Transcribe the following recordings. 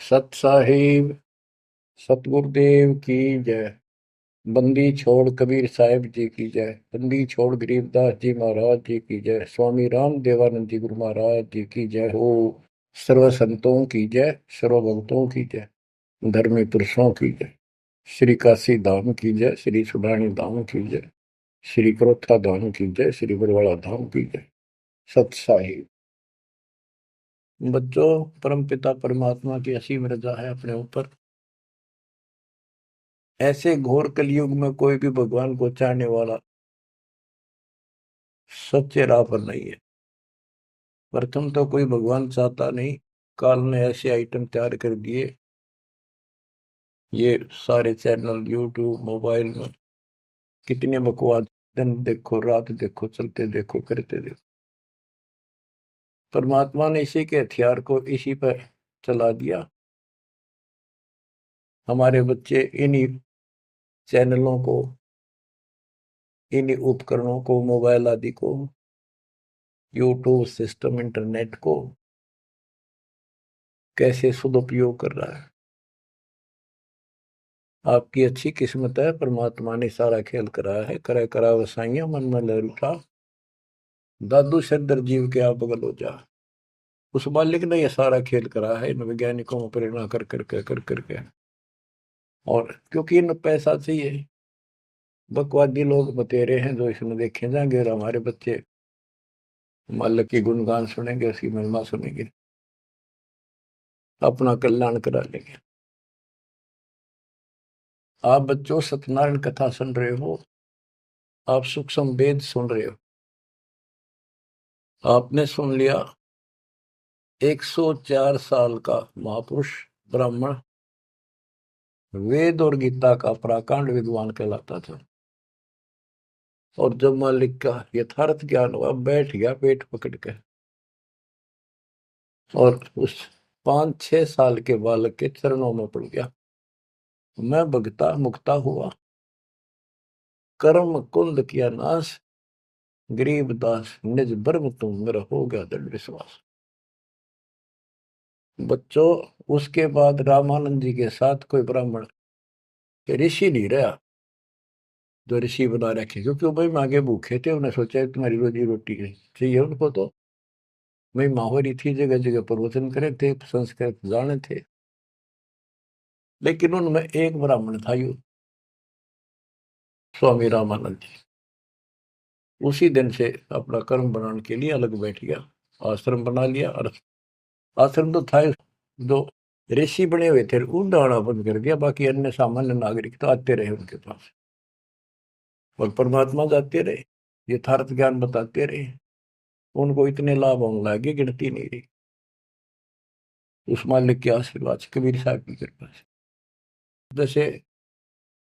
सत साहिब सतगुरुदेव की जय। बंदी छोड़ कबीर साहिब जी की जय। बंदी छोड़ गरीबदास जी महाराज जी की जय। स्वामी राम देवानंद जी गुरु महाराज जी की जय हो। सर्व संतों की जय, सर्व भक्तों की जय, धर्मी पुरुषों की जय। श्री काशी धाम की जय, श्री सुडानी धाम की जय, श्री क्रोथा धाम की जय, श्री बरवाड़ा धाम की जय। सत साहिब। बच्चों, परमपिता परमात्मा की असीम रजा है अपने ऊपर। ऐसे घोर कलयुग में कोई भी भगवान को चाहने वाला सच्चे राह पर नहीं है। प्रथम तो कोई भगवान चाहता नहीं। काल ने ऐसे आइटम तैयार कर दिए, ये सारे चैनल यूट्यूब मोबाइल में कितने बकवास, दिन देखो रात देखो, चलते देखो करते देखो। परमात्मा ने इसी के हथियार को इसी पर चला दिया। हमारे बच्चे इन्हीं चैनलों को, इन्हीं उपकरणों को, मोबाइल आदि को, यूट्यूब सिस्टम, इंटरनेट को कैसे सदुपयोग कर रहा है। आपकी अच्छी किस्मत है, परमात्मा ने सारा खेल कराया है। करे करा वसाइया मन में लहर उठा, दादू सिरदर जीव के आप बगल हो जा। उस मालिक ने यह सारा खेल करा है इन वैज्ञानिकों को प्रेरणा कर करके। और क्योंकि इन पैसा चाहिए, बकवादी लोग बतेरे हैं जो इसमें देखे जाएंगे, और हमारे बच्चे मालिक की गुणगान सुनेंगे, उसकी महिमा सुनेंगे, अपना कल्याण करा लेंगे। आप बच्चों सत्यनारायण कथा सुन रहे हो, आप सूक्ष्म वेद सुन रहे हो। आपने सुन लिया 104 साल का महापुरुष ब्राह्मण, वेद और गीता का प्राकांड विद्वान कहलाता था। और जब मालिक का यथार्थ ज्ञान हुआ, बैठ गया पेट पकड़ के, और उस 5-6 साल के बालक के चरणों में पड़ गया। मैं भगता मुक्ता हुआ, कर्म कुंद किया नाश, गरीब दास निज ब्रह्म तुम, मेरा हो गया दृढ़ विश्वास। बच्चों, उसके बाद रामानंद जी के साथ कोई ब्राह्मण ऋषि नहीं रहा जो ऋषि बना रखे, क्योंकि भाई मांगे भूखे थे। उन्हें सोचा तुम्हारी रोजी रोटी चाहिए उनको, तो भाई माहौरी थी, जगह जगह प्रवचन करे थे, संस्कृत जाने थे। लेकिन उनमें एक ब्राह्मण था, यू स्वामी रामानंद जी। उसी दिन से अपना कर्म बनाने के लिए अलग बैठ गया, आश्रम बना लिया। और आश्रम तो था जो ऋषि बने हुए थे, उन आना बंद कर दिया। बाकी अन्य सामान्य नागरिक तो आते रहे उनके पास, और परमात्मा जाते रहे, यथार्थ ज्ञान बताते रहे। उनको इतने लाभ होने लगे, गिनती नहीं रही। उस मालिक के आशीर्वाद से, कबीर साहब की कृपा से। जैसे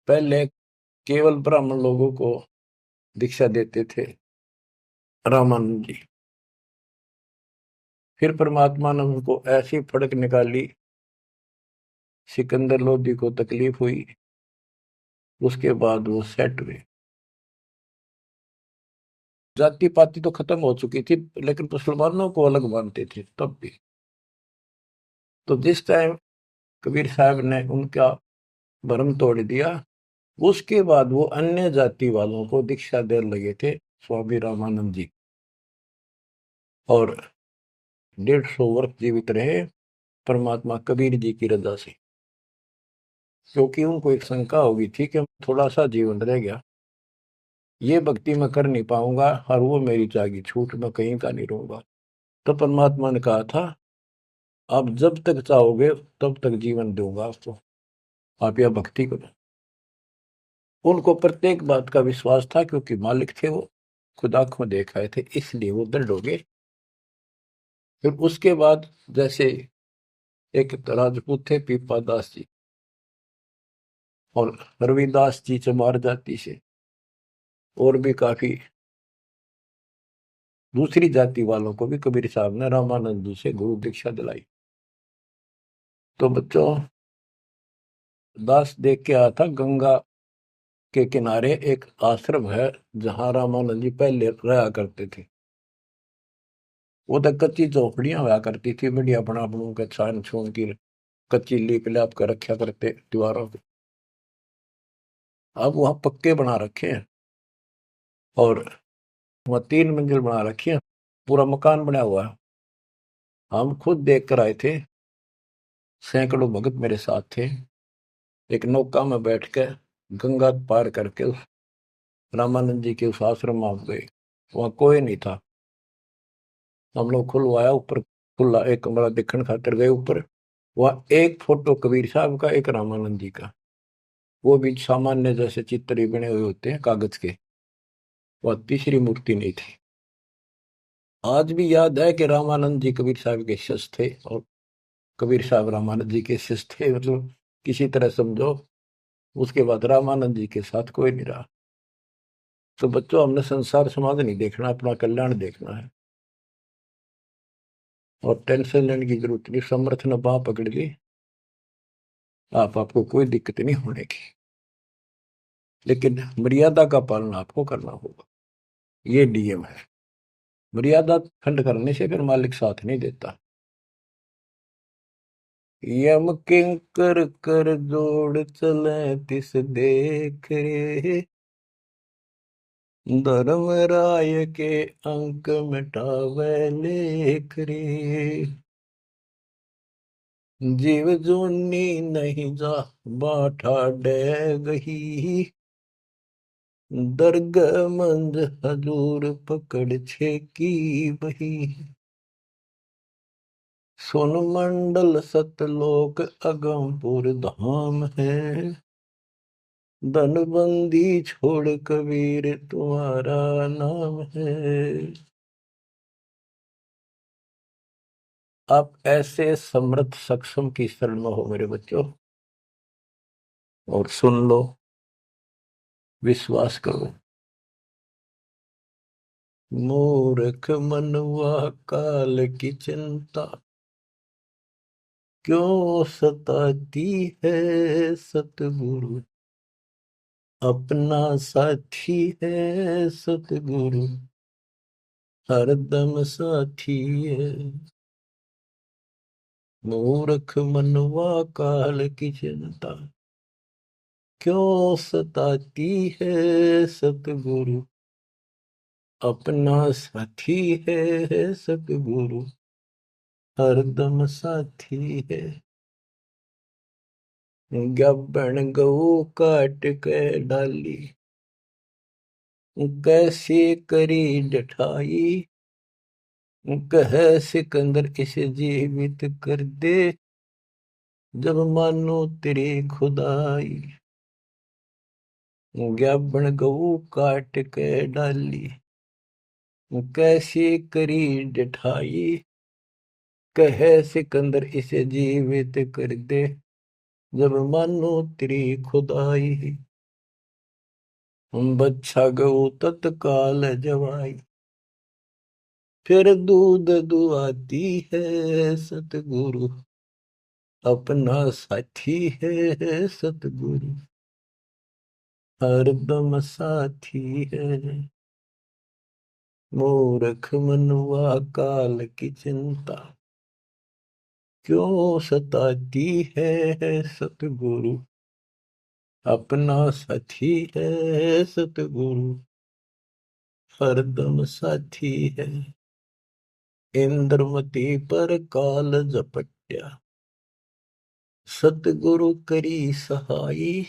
पहले केवल ब्राह्मण लोगों को दीक्षा देते थे रामानंद जी, फिर परमात्मा ने उनको ऐसी फड़क निकाली, सिकंदर लोधी को तकलीफ हुई, उसके बाद वो सेट हुए। जाति पाति तो खत्म हो चुकी थी, लेकिन मुसलमानों को अलग मानते थे तब भी। तो जिस टाइम कबीर साहब ने उनका भरम तोड़ दिया, उसके बाद वो अन्य जाति वालों को दीक्षा देने लगे थे स्वामी रामानंद जी, और 150 वर्ष जीवित रहे परमात्मा कबीर जी की रजा से। क्योंकि उनको एक शंका हो गई थी कि थोड़ा सा जीवन रह गया, ये भक्ति मैं कर नहीं पाऊंगा, और वो मेरी जागी छूट, मैं कहीं का नहीं रहूंगा। तो परमात्मा ने कहा था, आप जब तक चाहोगे तब तक जीवन दूंगा आपको, आप यह भक्ति करो। उनको प्रत्येक बात का विश्वास था, क्योंकि मालिक थे वो, खुद आंखों देख आए थे, इसलिए वो दृढ़ हो गए। फिर उसके बाद जैसे एक राजपूत थे पीपा दास जी, और रविदास जी चमार जाति से, और भी काफी दूसरी जाति वालों को भी कबीर साहब ने रामानंद जी से गुरु दीक्षा दिलाई। तो बच्चों, दास देख के आया था, गंगा के किनारे एक आश्रम है जहां रामानंद जी पहले रहा करते थे। वो तो कच्ची झोपड़ियां हुआ करती थी, बढ़िया बना बनू के छान छून की, कच्ची लीप लाप कर रखा करते दीवारों पे। अब वहां पक्के बना रखे हैं और वहां 3 मंजिल बना रखी है, पूरा मकान बना हुआ है। हम खुद देख कर आए थे, सैकड़ों भगत मेरे साथ थे। एक नौका में बैठ के गंगा पार करके उस रामानंद जी के उस आश्रम में गए। वहां कोई नहीं था। हम लोग खुलवाया ऊपर, खुला एक कमरा देखने खातिर गए ऊपर। वहां एक फोटो कबीर साहब का, एक रामानंद जी का, वो भी सामान्य जैसे चित्र ही बने हुए होते हैं कागज के। वह तीसरी मूर्ति नहीं थी। आज भी याद है कि रामानंद जी कबीर साहब के शिष्य थे और कबीर साहब रामानंद जी के शिष्य थे, मतलब किसी तरह समझो। उसके बाद रामानंद जी के साथ कोई नहीं रहा। तो बच्चों, हमने संसार समाज नहीं देखना, अपना कल्याण देखना है। और टेंशन लेने की जरूरत नहीं। समर्थ ने बाह पकड़ ली, आपको कोई दिक्कत नहीं होने की। लेकिन मर्यादा का पालन आपको करना होगा, ये नियम है। मर्यादा खंड करने से फिर मालिक साथ नहीं देता। यम किंकर कर जोड़ चले तिस देख रे, धर्म राय के अंक मिटावे लेख रे। जीव जोनी नहीं जा बाठा डे गही, दर्ग मंद हजूर पकड़ छे की बही। सोन मंडल सतलोक अगमपुर धाम है, धनबंदी छोड़ कबीर तुम्हारा नाम है। आप ऐसे समर्थ सक्षम की शरण में हो मेरे बच्चों, और सुन लो, विश्वास करो। मूर्ख मनवा काल की चिंता, क्यों सताती है सतगुरु, अपना साथी है सतगुरु, हरदम साथी है। मूर्ख मनवा काल की चिंता, क्यों सताती है सतगुरु, अपना साथी है सतगुरु, हरदम साथी है। गब्बन गऊ काट के डाली, कैसे करी जठाई, कह सिकंदर इसे जीवित कर दे, जब मानो तेरी खुदाई। गब्बन गऊ काट के डाली, कैसे करी जठाई, कह सिकंदर इसे जीवित कर दे, जब मानो तेरी खुदाई। बच्छा गऊ तत्काल जवाई, फिर दूध दुआती है सतगुरु, अपना साथी है सतगुरु, हरदम साथी है। मूर्ख मनुआ काल की चिंता, क्यों सताती है सतगुरु, अपना साथी है सतगुरु, हरदम साथी है। इंद्रमती पर काल झपट्या, सतगुरु करी सहाई,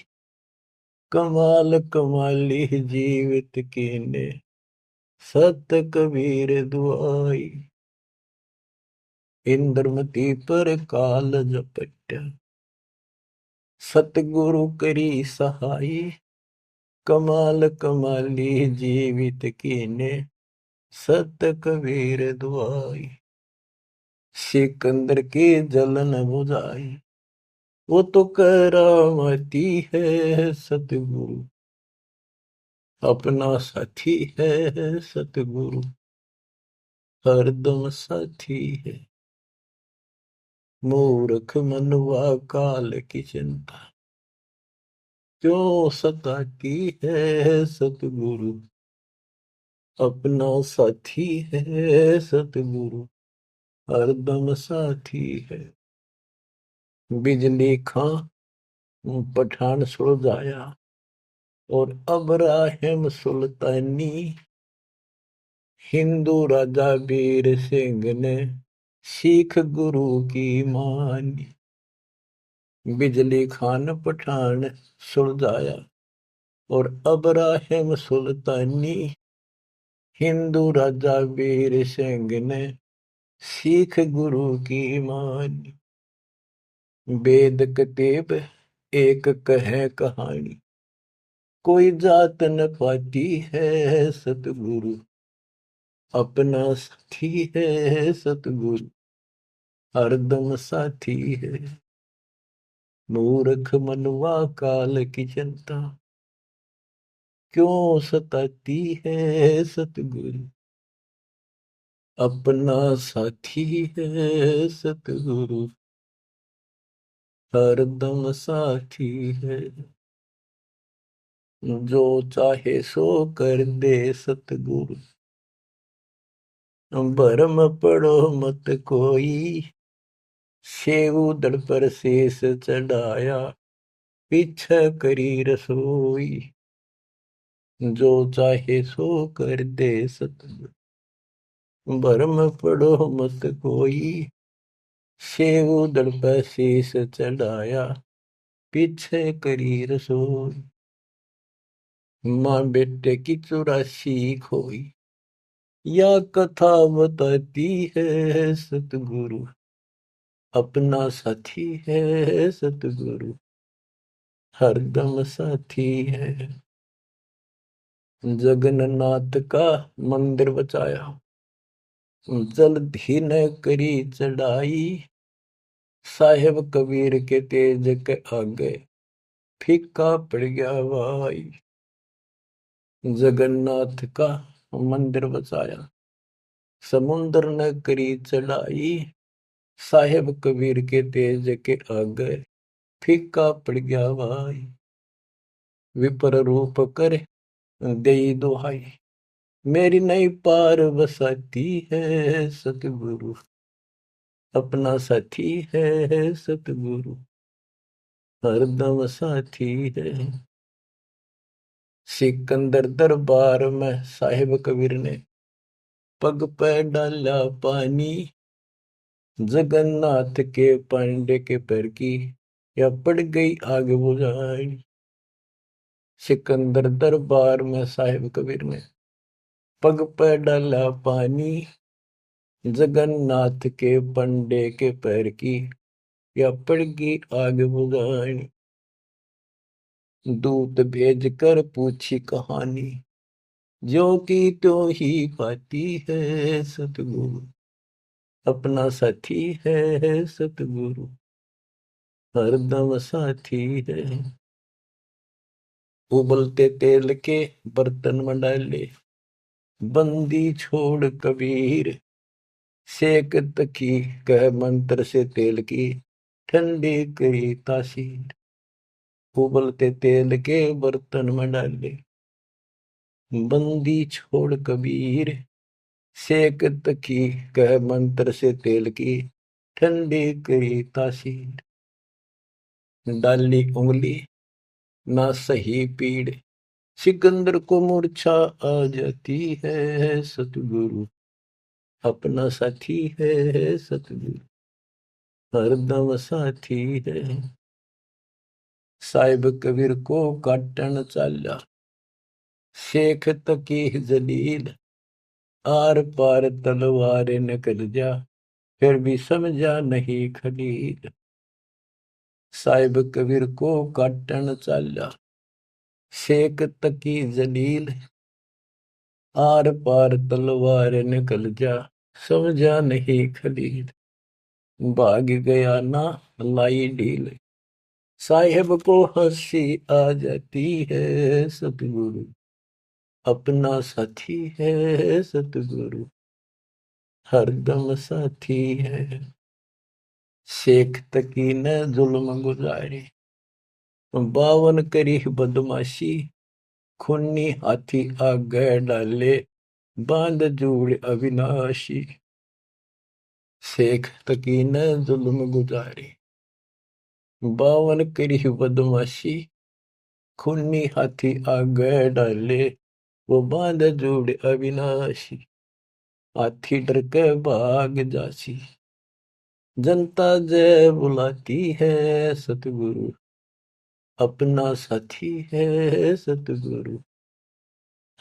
कमाल कमाली जीवित कीने, सत कबीर दुआई। इंद्रमती पर काल झपट्या, सतगुरु करी सहाई, कमाल कमाली जीवित कीने, सत कबीर दुआई। सिकंदर की जलन बुझाई, वो तो करामती है सतगुरु, अपना साथी है सतगुरु, हरदम साथी है। मूर्ख मनवा काल की चिंता, क्यों सताती है सतगुरु, अपना साथी है सतगुरु, हरदम साथी है। बिजली खां पठान सुलझाया, और अब्राहिम सुल्तानी हिंदू राजा वीर सिंह ने सिख गुरु की मानी। बिजली खान पठान सुलझाया, और अब्राहिम सुल्तानी हिंदू राजा वीर सिंह ने सिख गुरु की मानी। वेद कतेब एक कहे कहानी, कोई जात न पाती है सतगुरु, अपना साथी है सतगुरु, हरदम साथी है। मूर्ख मनुआ काल की चिंता, क्यों सताती है सतगुरु, अपना साथी है सतगुरु, हरदम साथी है। जो चाहे सो कर दे सतगुरु, भरम पड़ो मत कोई, सेव दड़ पर शेष चढ़ाया, पीछे करी रसोई। जो चाहे सो कर दे सतगुरु, भरम पड़ो मत कोई, सेव दड़ पर शेष चढ़ाया, पीछे करी रसोई। माँ बेटे की 84 खोई, या कथा बताती है सतगुरु, अपना साथी है सतगुरु, हरदम साथी है। जगन्नाथ का मंदिर बचाया, जल्दी न करी चढ़ाई, साहेब कबीर के तेज के आगे फीका पड़ गया भाई। जगन्नाथ का मंदिर बचाया, समुद्र न करी चढ़ाई, साहेब कबीर के तेज के आगे फीका पड़ गया भाई। विपर रूप कर दई दुहाई, मेरी नई पार बसाती है सतगुरु, अपना साथी है सतगुरु, हरदम साथी है। सिकंदर दरबार में साहिब कबीर ने पग पे डाला पानी, जगन्नाथ के पांडे के पैर की या पड़ गई आग बुझाई। सिकंदर दरबार में साहिब कबीर ने पग पे डाला पानी, जगन्नाथ के पंडे के पैर की या पड़ गई आग बुझाई। दूत भेज कर पूछी कहानी, जो की त्यों ही पाती है सतगुरु, अपना साथी है सतगुरु, हरदम साथी है। उबलते तेल के बर्तन में डाले, बंदी छोड़ कबीर, सेक तकी कह मंत्र से तेल की ठंडी करी तासीर। उबलते तेल के बर्तन में डाले, बंदी छोड़ कबीर, सेक तकी कह मंत्र से तेल की ठंडी करी तासीर। डाली उंगली ना सही पीड़, सिकंदर को मूर्छा आ जाती है सतगुरु, अपना साथी है सतगुरु, हरदम साथी है। साहिब कबीर को काटन चाला, शेख तकी जलील, आर पार तलवार निकल जा, फिर भी समझा नहीं खलील। साहिब कबीर को काटन चाला, शेख तकी जलील, आर पार तलवार निकल जा, समझा नहीं खलील। भाग गया ना लाई ढील, साहेब को हंसी आ जाती है सतगुरु, अपना साथी है सतगुरु, हरदम साथी है। शेख तकी ने जुल्म गुजारी, 52 करी बदमाशी, खूनी हाथी आगे डाले, बांध जोड़ अविनाशी। शेख तकी ने जुल्म गुजारी, बावन करी बदमाशी, खूनी हाथी आगे डाले, वो बांध जोड़ अविनाशी, हाथी डर के भाग जासी, जनता जय बुलाती है, सतगुरु अपना साथी है, सतगुरु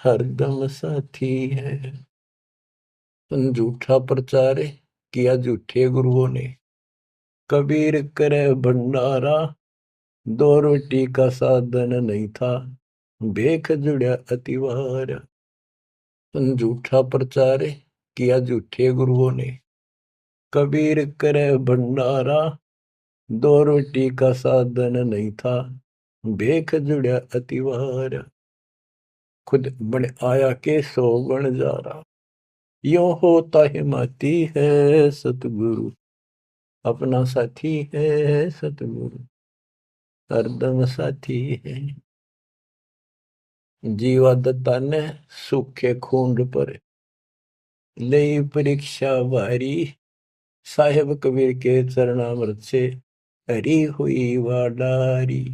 हरदम साथी है। झूठा प्रचार किया झूठे गुरुओं ने, कबीर करे भंडारा, दो रोटी का साधन नहीं था, भेख जुड़िया अतिवार। झूठा प्रचार किया झूठे गुरुओं ने, कबीर करे भंडारा, दो रोटी का साधन नहीं था, भेख जुड़िया अतिवार। खुद बन आया के सो बन जा रहा, यो होता हिमाती है, सतगुरु अपना साथी है, सतगुरु हरदम साथी है। जीवा दत्ता ने सूखे खूंड पर ले परीक्षा भारी, साहेब कबीर के चरणामृत से हरी हुई वाडारी।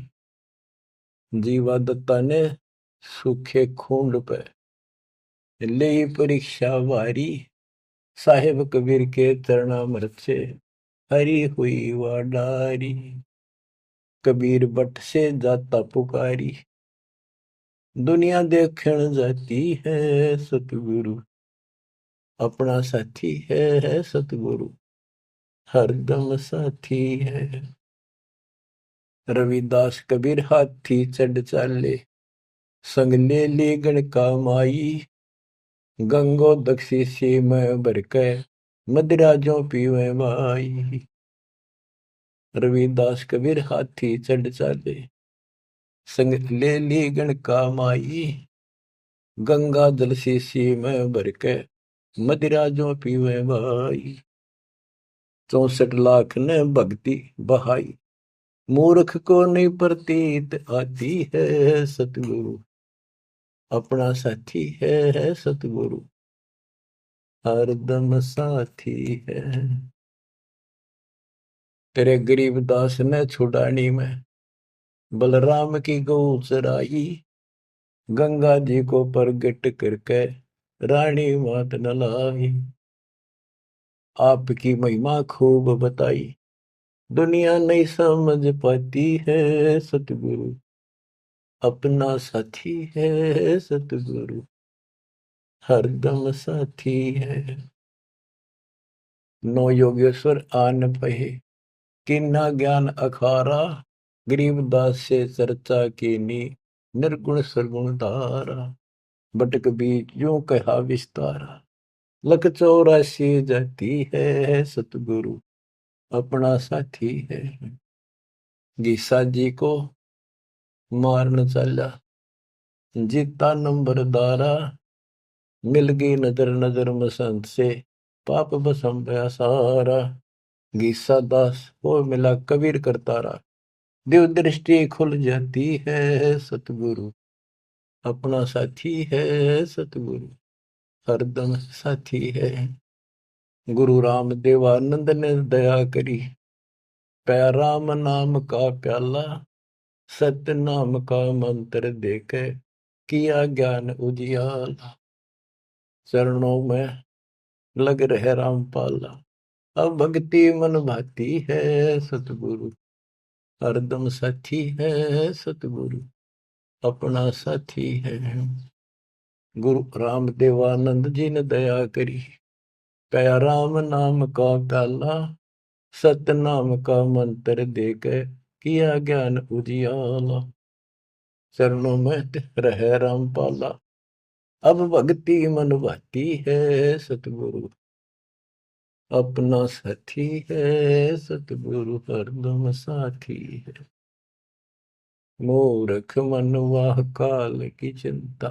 जीवा दत्ता ने सूखे खूंड पर ले परीक्षा भारी, साहेब कबीर के चरणामृत से हरी हुई वाडारी। कबीर बट से जाता पुकारी, दुनिया देखण जाती है, सतगुरु अपना साथी है, सतगुरु हरदम साथी है। रविदास कबीर हाथी चढ़ चाले, संग ले ली गणका माई, गंगो दक्षी सी में भर के मदिरा जो पीवे माई। रविदास कबीर हाथी चढ़ चाले, संग ले ली गणका माई, गंगा जल शीशी में भर के मदिरा जो पीवे भाई। 64 लाख ने भक्ति बहाई, मूर्ख को नहीं प्रतीत आती है, सतगुरु अपना साथी है, सतगुरु हरदम साथी है। तेरे गरीबदास ने छुड़ानी में बलराम की गौ चराई, गंगा जी को प्रगट करके रानी मात नलाई। आपकी महिमा खूब बताई, दुनिया नहीं समझ पाती है, सतगुरु अपना साथी है, सतगुरु हरदम साथी है। नो योगेश्वर आन पहे, किन्ना ज्ञान अखारा, गरीबदास से चर्चा कीनी, निर्गुण सरगुण धारा। बटक बीच यूं कहा विस्तारा, लख 84 जाती है, सतगुरु अपना साथी है। गीसा जी को मारन चला, जीता नंबरदारा, मिल गई नजर नजर मसंत से, पाप बसम गया सारा। गीसा दास को मिला कबीर करतारा, दिव दृष्टि खुल जाती है, सतगुरु अपना साथी है, सतगुरु हरदम साथी है। गुरु राम देवानंद ने दया करी, पया राम नाम का प्याला, सत्य नाम का मंत्र देके किया ज्ञान उजियाला। चरणों में लग रहे रामपाला, अब भक्ति मन भाती है, सतगुरु हरदम साथी है, सतगुरु अपना साथी है। गुरु राम देवानंद जी ने दया करी, पया राम नाम का प्याला, सत्य नाम का मंत्र देकर किया ज्ञान उजियाला। चरणों में रहे रामपाला, अब भक्ति मन भाती है, सतगुरु अपना साथी है, सतगुरु हरदम साथी है। मूर्ख मनवा काल की चिंता,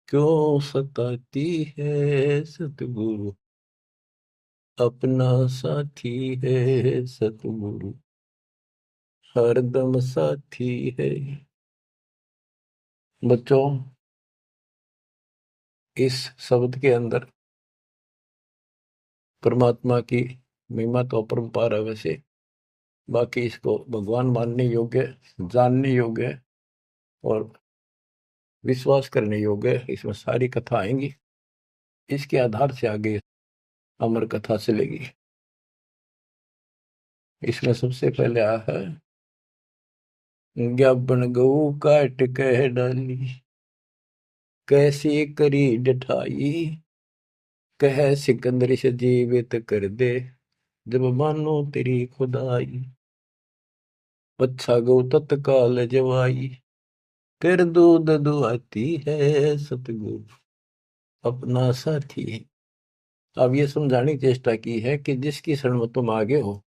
क्यों सताती है, सतगुरु अपना साथी है, सतगुरु हरदम साथी है। बच्चों, इस शब्द के अंदर परमात्मा की महिमा तो अपरंपार है वैसे, बाकी इसको भगवान मानने योग्य, जानने योग्य और विश्वास करने योग्य, इसमें सारी कथा आएंगी। इसके आधार से आगे अमर कथा चलेगी। इसमें सबसे पहले आया है, ज्ञापन गऊ काट कह डाली, कैसी करी डठाई, कह सिकंदर से जीवित कर दे, जब मानो तेरी खुदाई, अच्छा गौ तत्काल जवाई, फिर दूध दुआती है सतगुरु अपना साथी है। अब ये समझाने की चेष्टा की है कि जिसकी शरण में तुम आगे हो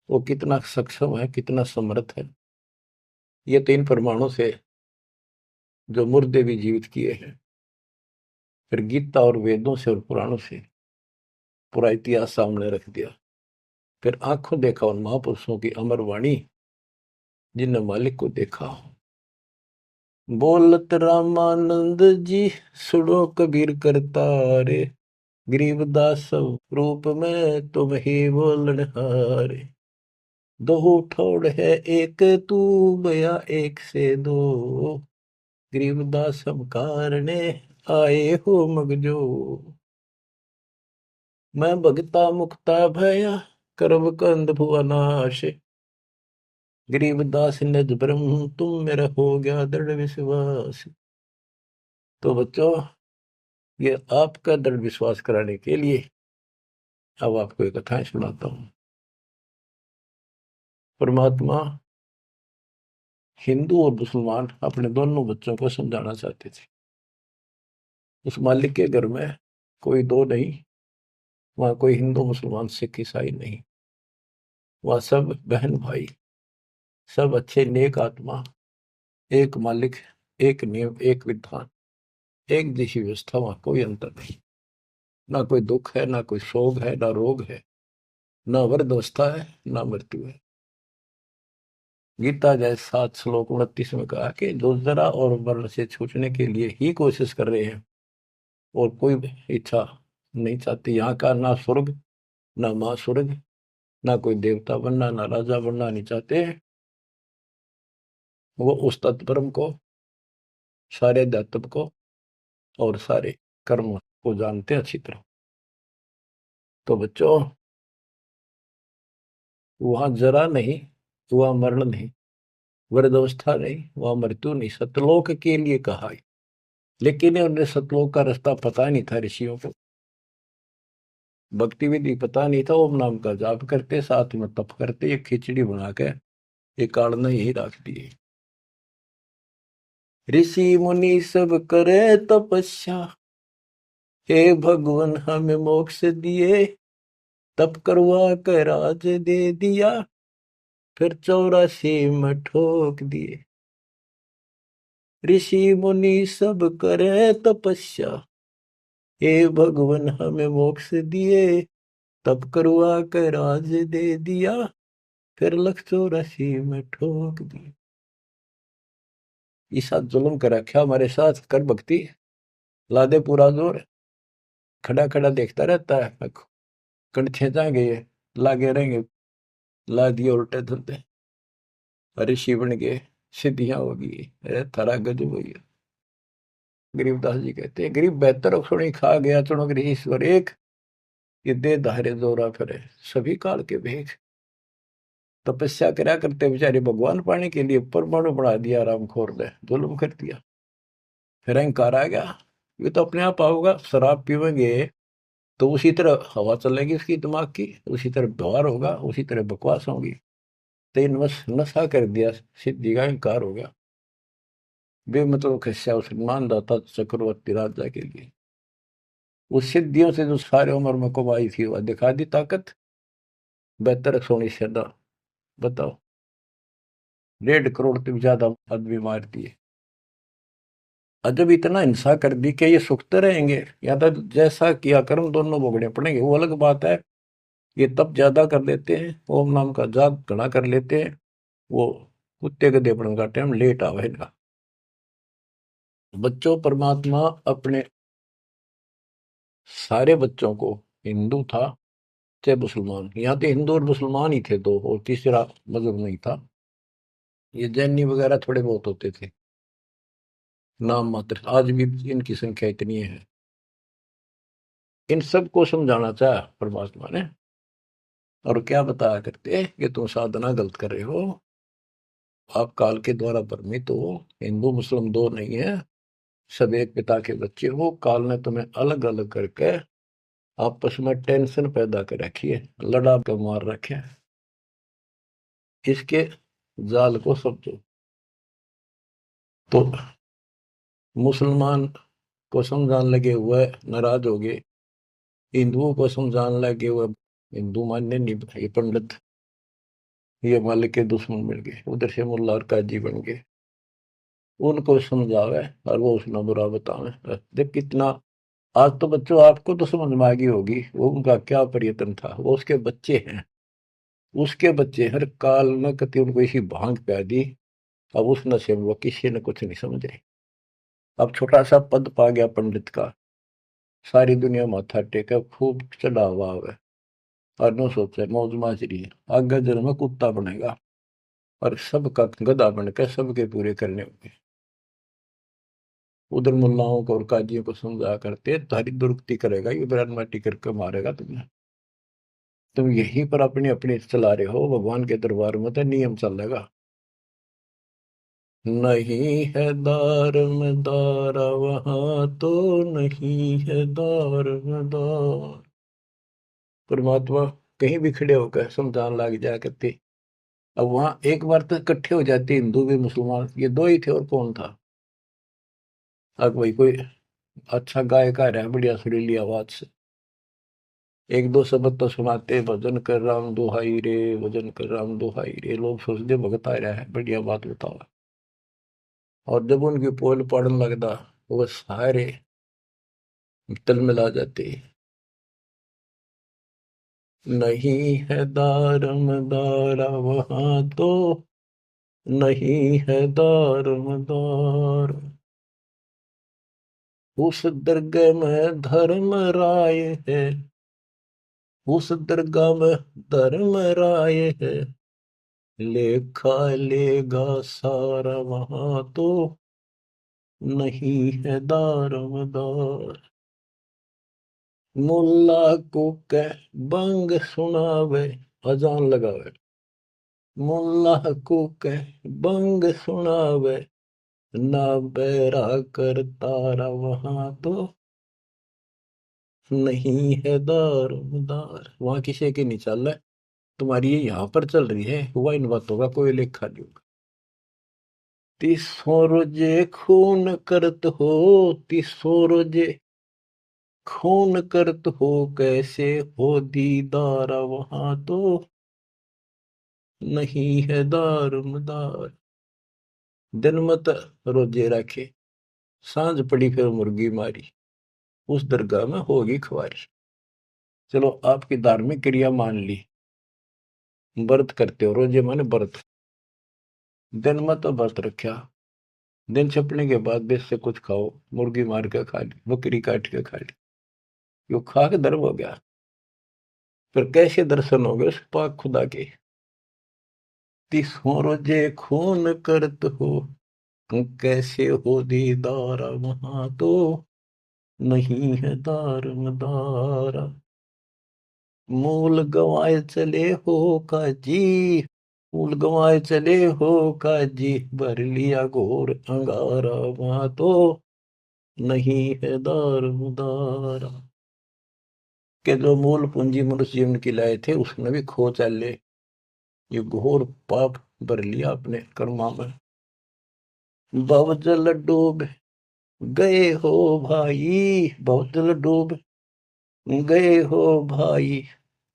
वो कितना सक्षम है, कितना समर्थ है। ये 3 प्रमाणों से जो मुर्दे भी जीवित किए हैं, फिर गीता और वेदों से और पुराणों से पूरा इतिहास सामने रख दिया, फिर आंखों देखा उन महापुरुषों की अमर वाणी जिनने मालिक को देखा। बोलत रामानंद जी सुनो कबीर करतारे, गरीबदास रूप में तुम ही बोलनहारे, दो ठोड़ है एक तू बया एक से दो, गरीबदास हम कारणे आए हो मगजो, मैं भगता मुक्ता भया करब कंद भुवनाश, गरीबदास निज ब्रह्म तुम मेरा हो गया दृढ़ विश्वास। तो बच्चों, ये आपका दृढ़ विश्वास कराने के लिए अब आपको एक कथाएं सुनाता हूं। परमात्मा हिंदू और मुसलमान अपने दोनों बच्चों को समझाना चाहते थे। उस मालिक के घर में कोई दो नहीं, वहां कोई हिंदू मुसलमान सिख ईसाई नहीं, वह सब बहन भाई, सब अच्छे नेक आत्मा, एक मालिक, एक नियम, एक विधान, एक जैसी व्यवस्था, वहां कोई अंतर नहीं। ना कोई दुख है, ना कोई शोक है, ना रोग है, ना वृद्धावस्था है, ना मृत्यु है। गीता जय 7 श्लोक 29 में कहा कि जो जरा और वर्ण से छूटने के लिए ही कोशिश कर रहे हैं और कोई इच्छा नहीं चाहते, यहाँ का ना स्वर्ग ना मां स्वर्ग, ना कोई देवता बनना ना राजा बनना नहीं चाहते, वो उस तत्परम को, सारे अध्यात्म को और सारे कर्म को जानते अच्छी तरह। तो बच्चों, वहां जरा नहीं, वहां मरण नहीं, वृद्धावस्था नहीं, वहां मृत्यु नहीं, सतलोक के लिए कहा है। लेकिन उन्हें सतलोक का रास्ता पता नहीं था ऋषियों को, भक्ति विधि पता नहीं था। ओम नाम का जाप करते, साथ में तप करते, ये खिचड़ी बना के ये काढ़ना यही रख दिए। ऋषि मुनि सब करे तपस्या, हे भगवान हमें मोक्ष दिए, तप करवा कर राज दे दिया, फिर 84 में ठोक दिए। ऋषि मुनि सब करे तपस्या, हे भगवान हमें मोक्ष दिए, तप करवा कर राज दे दिया, फिर 184 में ठोक दिए। ईसा जुल्म कर रखा हमारे साथ, कर भक्ति, ला दे पूरा जोर, खड़ा खड़ा देखता रहता है, कण खींचाएंगे ये, लागे रहेंगे, ला दिए उल्टे धंधे, अरे शिवण के सिद्धियां होगी, अरे थारा गजब हो गया। गरीबदास जी कहते हैं, गरीब बेहतर सुनी खा गया चुनो गृह ईश्वर एक, ये दे धारे जोरा फिरे सभी काल के भेख। तपस्या करा करते बेचारे भगवान पाने के लिए परमाणु बढ़ा दिया, राम खोर ने जुल्म कर दिया, फिर अहंकार आ गया, ये तो अपने आप आओगा। शराब पीवेंगे तो उसी तरह हवा चलेगी उसकी दिमाग की, उसी तरह व्यवहार होगा, उसी तरह बकवास होगी। तो इन नशा कर दिया, सिद्धि का अहंकार हो गया, बेमतलब खस्या उस मानदाता चक्रवर्ती राजा के लिए। उस सिद्धियों से जो सारे उम्र में कमाई थी वह दिखा दी ताकत, बेहतर सोनी सदा। बताओ, 1.5 करोड़ से ज्यादा आदमी मार दिए, और जब इतना हिंसा कर दी कि ये सुखते रहेंगे या तो जैसा किया कर्म दोनों भोगने पड़ेंगे, वो अलग बात है। ये तप ज्यादा कर लेते हैं, ओम नाम का जाप घना कर लेते हैं, वो कुत्ते गधे बन का टाइम लेट आवेगा। बच्चों, परमात्मा अपने सारे बच्चों को, हिंदू था, थे मुसलमान। यहाँ तो हिंदू और मुसलमान ही थे दो, और तीसरा मजहब नहीं था। ये जैनी वगैरह थोड़े बहुत होते थे, नाम मात्र। आज भी इनकी संख्या इतनी है। इन सबको समझाना चाहा परमात्मा ने, और क्या बताया करते कि तुम साधना गलत कर रहे हो, आप काल के द्वारा भ्रमित हो। हिंदू मुस्लिम दो नहीं है, सब एक पिता के बच्चे हो। काल ने तुम्हें अलग अलग करके आपस में टेंशन पैदा कर रखी है, लड़ा के मार रखे है। इसके जाल को समझो। तो मुसलमान को समझाने लगे हुए नाराज हो गए, हिंदुओं को समझाने लगे हुए हिंदू मानने नहीं। ये पंडित, ये मालिक के दुश्मन मिल गए, उधर से मुल्ला और काजी बन गए। उनको समझावे और वो उसने बुरा बतावे। देख कितना। आज तो बच्चों आपको तो समझ में आ गई होगी वो उनका क्या प्रयत्न था। वो उसके बच्चे हैं, उसके बच्चे हर काल में कति उनको इसी भांग पिला दी। अब उस नशे में वो किसी ने कुछ नहीं समझे। अब छोटा सा पद पा गया पंडित का, सारी दुनिया माथा टेका, खूब चढ़ा हुआ है। और न सोचे मौज माजरी है, आगे जन्म में कुत्ता बनेगा और सबका गधा बनकर सबके पूरे करने होंगे। उधर मुल्लाओं को और काजियों को समझा करते तारी दुरुक्ति करेगा, ये बयान माटी करके मारेगा तुम्हें। तुम यहीं पर अपने अपने चला रहे हो, भगवान के दरबार में तो नियम चलेगा। नहीं है दार में दारा वहां तो नहीं है दार में दार। परमात्मा कहीं भी खड़े होकर समझाने लग जाया करते। अब वहां एक बार तो इकट्ठे हो जाते हिंदू भी मुसलमान, ये दो ही थे और कौन था। अब भाई कोई अच्छा गायक आ रहा है बढ़िया सुरीली आवाज से, एक दो शब्द तो सुनाते, भजन कर राम दुहाई रे, भजन कर राम दुहाई रे, लोग सोचते भगत आ रहा है, बढ़िया बात बताओ। और जब उनकी पोल पड़न लगता, वो सारे तल मिला जाते। नहीं है दारम दारा वहां तो नहीं है दारम दार। उस दरगाह में धर्म राय है, उस दरगाह में धर्म राय है, लेखा लेगा सारा वहां तो नहीं है दारोमदार। मुल्ला को कह बंग सुनावे, अजान लगावे। मुल्ला को कह बंग सुनावे, ना बैरा कर तारा वहां तो नहीं है दारोमदार। वहां किसी के नहीं चल रहा है, तुम्हारी ये यहाँ पर चल रही है, हुआ इन बातों का कोई लेखा नहीं होगा। तीसों रोजे खून करत हो, तीसों रोजे खून करत हो, कैसे हो दीदार वहां तो नहीं है दारुमदार। दिन मत रोजे रखे, सांझ पड़ी फिर मुर्गी मारी, उस दरगाह में होगी खुआरी। चलो आपकी धार्मिक क्रिया मान ली, व्रत करते हो, रोजे माने व्रत। दिन मत व्रत रखा, दिन छपने के बाद बेस से कुछ खाओ, मुर्गी मार के खा ली, बकरी काट के खा ली, यो खा के धर्म हो गया। फिर कैसे दर्शन हो गए उस पाक खुदा के। तीसों रोजे खून करत हो, कैसे हो दीदार वहां तो नहीं है दारमदार। मूल गंवाए चले हो काजी, मूल गंवाए चले हो काजी, भर लिया घोर अंगारा वहां तो नहीं है दारमदार। के जो मूल पूंजी मनुष्य जीवन की लाए थे उसने भी खो चले, ये घोर पाप भर लिया अपने कर्मा में। भवजल डूब गए हो भाई, भवजल डूब गए हो भाई,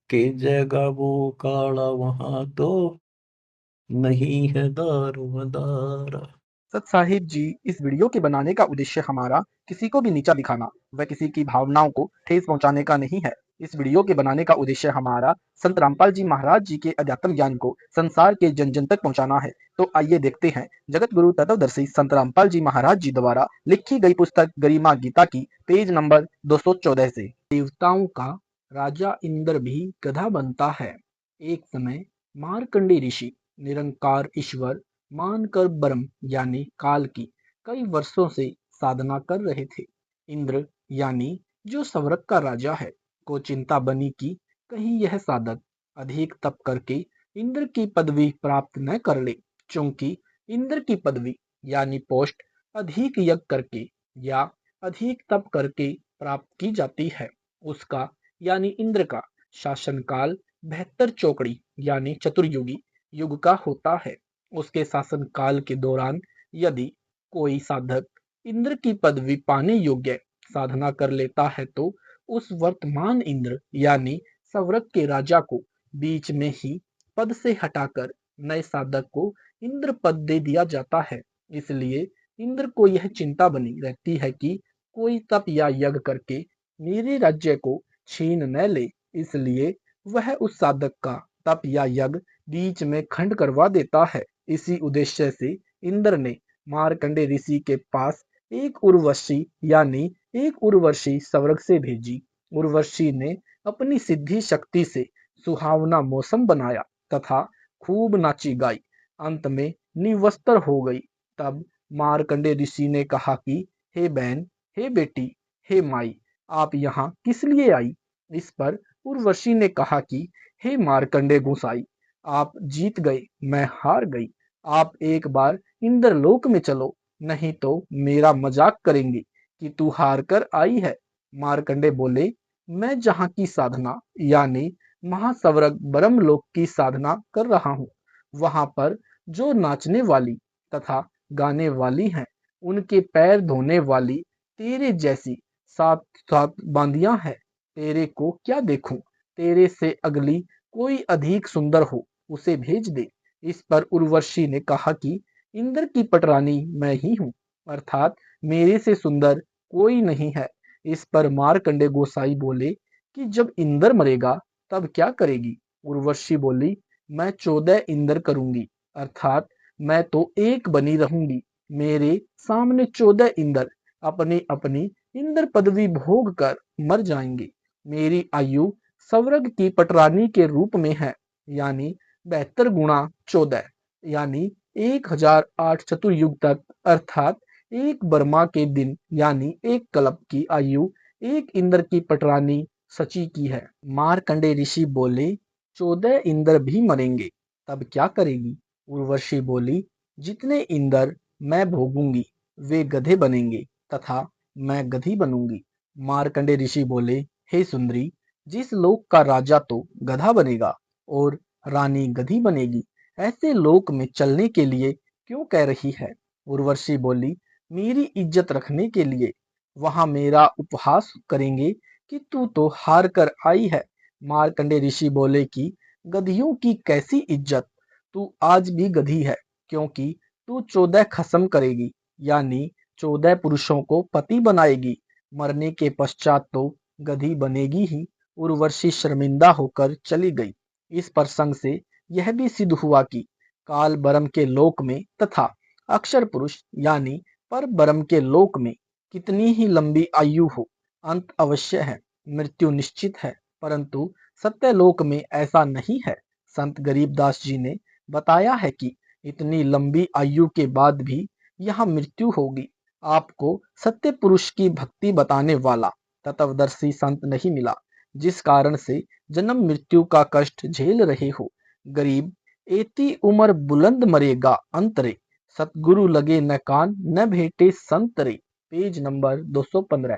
के जगह वो काला वहां तो नहीं है दारोमदार। सत साहिब जी, इस वीडियो के बनाने का उद्देश्य हमारा किसी को भी नीचा दिखाना व किसी की भावनाओं को ठेस पहुंचाने का नहीं है। इस वीडियो के बनाने का उद्देश्य हमारा संत रामपाल जी महाराज जी के अध्यात्म ज्ञान को संसार के जन जन तक पहुंचाना है। तो आइए देखते हैं जगत गुरु तत्वदर्शी संत रामपाल जी महाराज जी द्वारा लिखी गई पुस्तक गरिमा गीता की पेज नंबर 214 से। देवताओं का राजा इंद्र भी गधा बनता है। एक समय मार्कंडेय ऋषि निरंकार ईश्वर मानकर ब्रह्म यानी काल की कई वर्षों से साधना कर रहे थे। इंद्र यानी जो स्वर्ग का राजा है को चिंता बनी कि कहीं यह साधक अधिक तप करके इंद्र की पदवी प्राप्त न कर ले, क्योंकि इंद्र की पदवी यानी पोस्ट अधिक यज्ञ करके या अधिक तप करके प्राप्त की जाती है। उसका यानी इंद्र का शासनकाल 72 चौकड़ी यानी चतुर्युगी युग का होता है। उसके शासनकाल के दौरान यदि कोई साधक इंद्र की पदवी पाने योग्य साधना कर लेता है तो उस वर्तमान इंद्र यानी स्वर्ग के राजा को बीच में ही पद से हटाकर नए साधक को इंद्र पद दे दिया जाता है। इसलिए इंद्र को यह चिंता बनी रहती है कि कोई तप या यज्ञ करके मेरे राज्य को छीन न ले, इसलिए वह उस साधक का तप या यज्ञ बीच में खंड करवा देता है। इसी उद्देश्य से इंद्र ने मार्कंडेय ऋषि के पास एक उर्वशी यानी एक उर्वशी स्वर्ग से भेजी। उर्वशी ने अपनी सिद्धि शक्ति से सुहावना मौसम बनाया तथा खूब नाची गाई। अंत में निवस्त्र हो गई। तब मार्कंडेय ऋषि ने कहा कि हे बहन, हे बेटी, हे माई, आप यहाँ किस लिए आई? इस पर उर्वशी ने कहा कि हे मार्कंडेय गोसाई, आप जीत गए, मैं हार गई। आप एक बार इंद्रलोक में चलो, नहीं तो मेरा मजाक करेंगे कि तू हार कर आई है। मार्कंडेय बोले, मैं जहाँ की साधना यानी महास्वर्ग ब्रह्मलोक की साधना कर रहा हूँ, वहां पर जो नाचने वाली तथा गाने वाली हैं, उनके पैर धोने वाली तेरे जैसी सात सात बांदियां हैं। तेरे को क्या देखूं? तेरे से अगली कोई अधिक सुंदर हो, उसे भेज दे। इस पर उर्वशी ने कहा कि इंद्र की पटरानी मैं ही हूँ, अर्थात मेरे से सुंदर कोई नहीं है। इस पर मार्कंडेय गोसाई बोले कि जब इंद्र मरेगा तब क्या करेगी? उर्वशी बोली, मैं 14 इंद्र करूंगी, अर्थात मैं तो एक बनी रहूंगी। मेरे सामने 14 इंद्र अपनी अपनी इंद्र पदवी भोग कर मर जाएंगे। मेरी आयु स्वर्ग की पटरानी के रूप में है, यानी 72 गुणा 14 यानी 1008 चतुर्युग तक, अर्थात एक बर्मा के दिन यानी एक कल्प की आयु एक इंद्र की पटरानी सची की है। मार्कंडेय ऋषि बोले, 14 इंद्र भी मरेंगे, तब क्या करेगी? उर्वशी बोली, जितने इंद्र मैं भोगूंगी वे गधे बनेंगे तथा मैं गधी बनूंगी। मार्कंडेय ऋषि बोले, हे सुंदरी, जिस लोक का राजा तो गधा बनेगा और रानी गधी बनेगी, ऐसे लोक में चलने के लिए क्यों कह रही है? उर्वशी बोली, मेरी इज्जत रखने के लिए। वहां मेरा उपहास करेंगे कि तू तो हार कर आई है। मार्कंडेय ऋषि बोले कि गधियों की कैसी इज्जत, तू आज भी गधी है, क्योंकि तू 14 खत्म करेगी, यानी 14 पुरुषों को पति बनाएगी। मरने के पश्चात तो गधी बनेगी ही। उर्वशी शर्मिंदा होकर चली गई। इस प्रसंग से यह भी सिद्ध हुआ कि काल ब्रह्म के लोक में तथा अक्षर पुरुष यानी पर ब्रह्म के लोक में कितनी ही लंबी आयु हो, अंत अवश्य है, मृत्यु निश्चित है, परंतु सत्यलोक में ऐसा नहीं है। संत गरीबदास जी ने बताया है कि इतनी लंबी आयु के बाद भी यहाँ मृत्यु होगी। आपको सत्य पुरुष की भक्ति बताने वाला तत्वदर्शी संत नहीं मिला, जिस कारण से जन्म मृत्यु का कष्ट झेल रहे हो। गरीब एती उम्र बुलंद मरेगा अंतरे, सतगुरु लगे न कान न भेटे संतरे। Page number 215।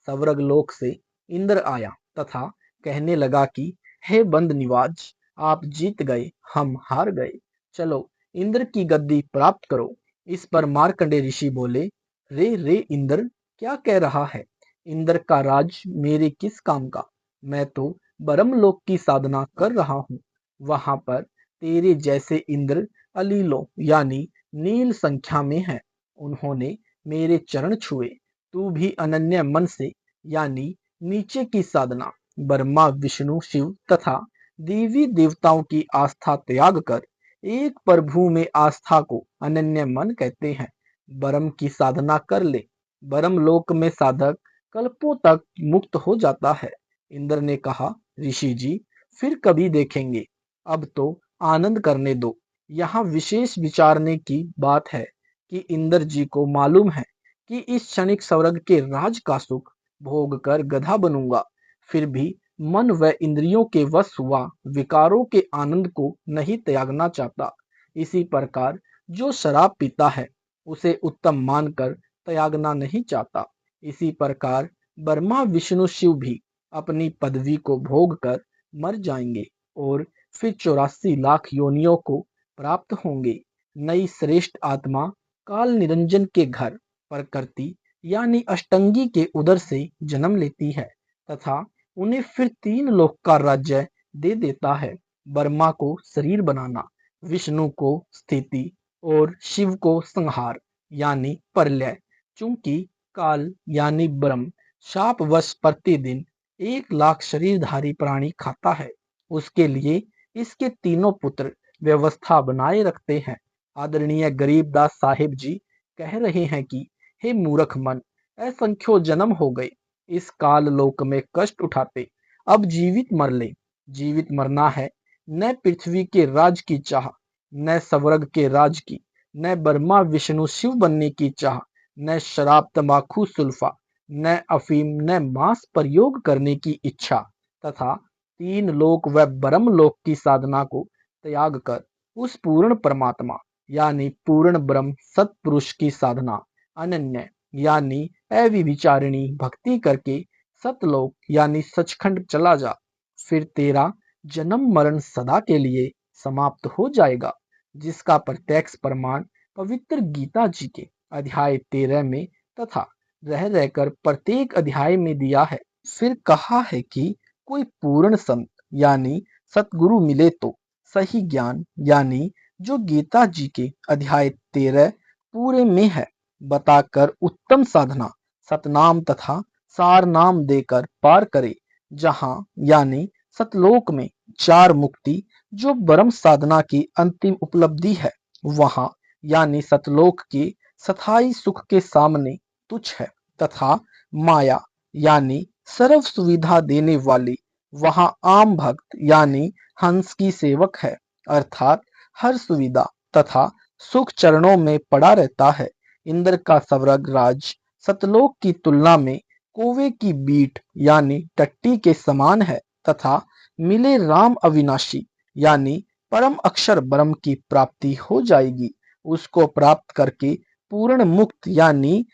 स्वर्ग लोक से इंद्र आया तथा कहने लगा कि हे बंद निवाज, आप जीत गए, हम हार गए, चलो इंद्र की गद्दी प्राप्त करो। इस पर मार्कंडेय ऋषि बोले, रे रे इंद्र, क्या कह रहा है? इंद्र का राज मेरे किस काम का? मैं तो ब्रह्मलोक की साधना कर रहा हूँ। वहां पर तेरे जैसे इंद्र अलीलों यानी नील संख्या में हैं। उन्होंने मेरे चरण छुए। तू भी अनन्य मन से यानी नीचे की साधना ब्रह्मा विष्णु शिव तथा देवी देवताओं की आस्था त्याग कर एक प्रभु में आस्था को अनन्य मन कहते हैं। ब्रह्म की साधना कर ले। ब्रह्म लोक में साधक कल्पों तक मुक्त हो जाता है। इंद्र ने कहा, ऋषि जी, फिर कभी देखेंगे, अब तो आनंद करने दो। यहाँ विशेष विचारने की बात है कि इंद्र जी को मालूम है कि इस क्षणिक स्वर्ग के राज का सुख भोग कर गधा बनूंगा, फिर भी मन व इंद्रियों के वश हुआ विकारों के आनंद को नहीं त्यागना चाहता। इसी प्रकार जो शराब पीता है उसे उत्तम मानकर त्यागना नहीं चाहता। इसी प्रकार ब्रह्मा विष्णु शिव भी अपनी पदवी को भोग कर मर जाएंगे और फिर 84 लाख योनियों को प्राप्त होंगे। नई श्रेष्ठ आत्मा काल निरंजन के घर प्रकृति यानी अष्टंगी के उदर से जन्म लेती है तथा उन्हें फिर 3 लोक का राज्य दे देता है। ब्रह्मा को शरीर बनाना, विष्णु को स्थिति और शिव को संहार यानी प्रलय। चूंकि काल यानी ब्रह्म शापवश प्रतिदिन 1 लाख शरीरधारी प्राणी खाता है, उसके लिए इसके तीनों पुत्र व्यवस्था बनाए रखते हैं। आदरणीय गरीबदास साहिब जी कह रहे हैं कि हे मूर्ख मन, असंख्यों जन्म हो गए इस काल लोक में कष्ट उठाते, अब जीवित मर ले। जीवित मरना है, न पृथ्वी के राज की चाह, न स्वर्ग के राज की, न ब्रह्मा विष्णु शिव बनने की चाह, न शराब तंबाकू सुल्फा, न अफीम न मांस प्रयोग करने की इच्छा तथा 3 लोक व ब्रह्म लोक की साधना को त्याग कर उस पूर्ण परमात्मा यानी पूर्ण ब्रह्म सतपुरुष की साधना अनन्य यानी अविविचारिणी भक्ति करके सतलोक यानी सचखंड चला जा, फिर तेरा जन्म मरण सदा के लिए समाप्त हो जाएगा, जिसका प्रत्यक्ष प्रमाण पवित्र गीता जी के अध्याय 13 में तथा रह रहकर प्रत्येक अध्याय में दिया है। फिर कहा है कि कोई पूर्ण संत यानी सतगुरु मिले तो सही ज्ञान यानी जो गीता जी के अध्याय 13 पूरे में है बताकर उत्तम साधना सतनाम तथा सार नाम देकर पार करे, जहां यानी सतलोक में 4 मुक्ति जो ब्रह्म साधना की अंतिम उपलब्धि है, वहां यानी सतलोक के स्थायी सुख के सामने तुच्छ है तथा माया यानी सर्व सुविधा देने वाली वहां आम भक्त यानी हंस की सेवक है, अर्थात हर सुविधा तथा सुख चरणों में पड़ा रहता है। इंद्र का स्वर्ग राज सतलोक की तुलना में कोवे की बीट यानी टट्टी के समान है तथा मिले राम अविनाशी यानी परम अक्षर ब्रह्म की प्राप्ति हो जाएगी। उसको प्राप्त करके पूर्ण मुक्त यानी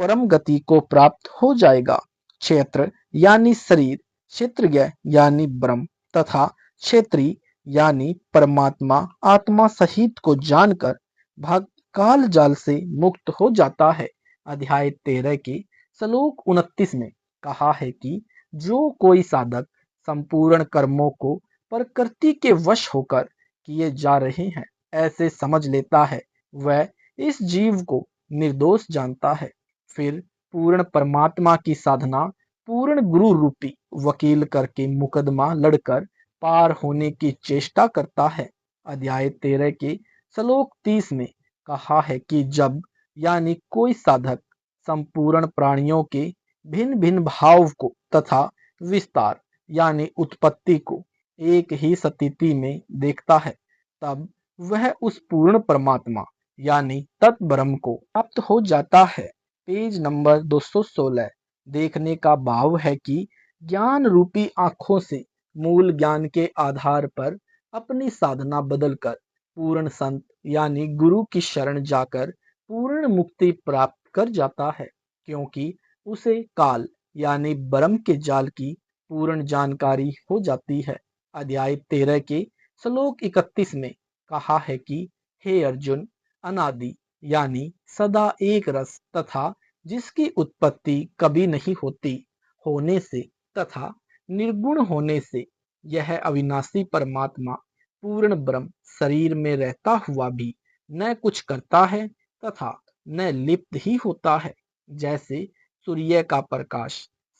परम गति को प्राप्त हो जाएगा। क्षेत्र यानी शरीर, क्षेत्रज्ञ यानी ब्रह्म तथा क्षेत्री यानी परमात्मा आत्मा सहित को जानकर भक्त काल जाल से मुक्त हो जाता है। अध्याय 13 के श्लोक 29 में कहा है कि जो कोई साधक संपूर्ण कर्मों को प्रकृति के वश होकर किए जा रहे हैं ऐसे समझ लेता है, वह इस जीव को निर्दोष जानता है। फिर पूर्ण परमात्मा की साधना पूर्ण गुरु रूपी वकील करके मुकदमा लड़कर पार होने की चेष्टा करता है। अध्याय 13 के श्लोक 30 में कहा है कि जब यानी कोई साधक संपूर्ण प्राणियों के भिन्न भिन्न भाव को तथा विस्तार यानी उत्पत्ति को एक ही स्थिति में देखता है, तब वह उस पूर्ण परमात्मा यानी तत्ब्रह्म को प्राप्त हो जाता है। पेज नंबर 216 देखने का भाव है कि ज्ञान रूपी आंखों से मूल ज्ञान के आधार पर अपनी साधना बदलकर पूर्ण संत यानी गुरु की शरण जाकर पूर्ण मुक्ति प्राप्त कर जाता है, क्योंकि उसे काल यानी ब्रह्म के जाल की पूर्ण जानकारी हो जाती है। अध्याय 13 के श्लोक 31 में कहा है कि हे अर्जुन, अनादि यानी सदा एक रस तथा जिसकी उत्पत्ति कभी नहीं होती होने से तथा निर्गुण होने से यह अविनाशी परमात्मा पूर्ण ब्रह्म शरीर में रहता हुआ भी न कुछ करता है तथा न लिप्त ही होता है। जैसे सूर्य का प्रकाश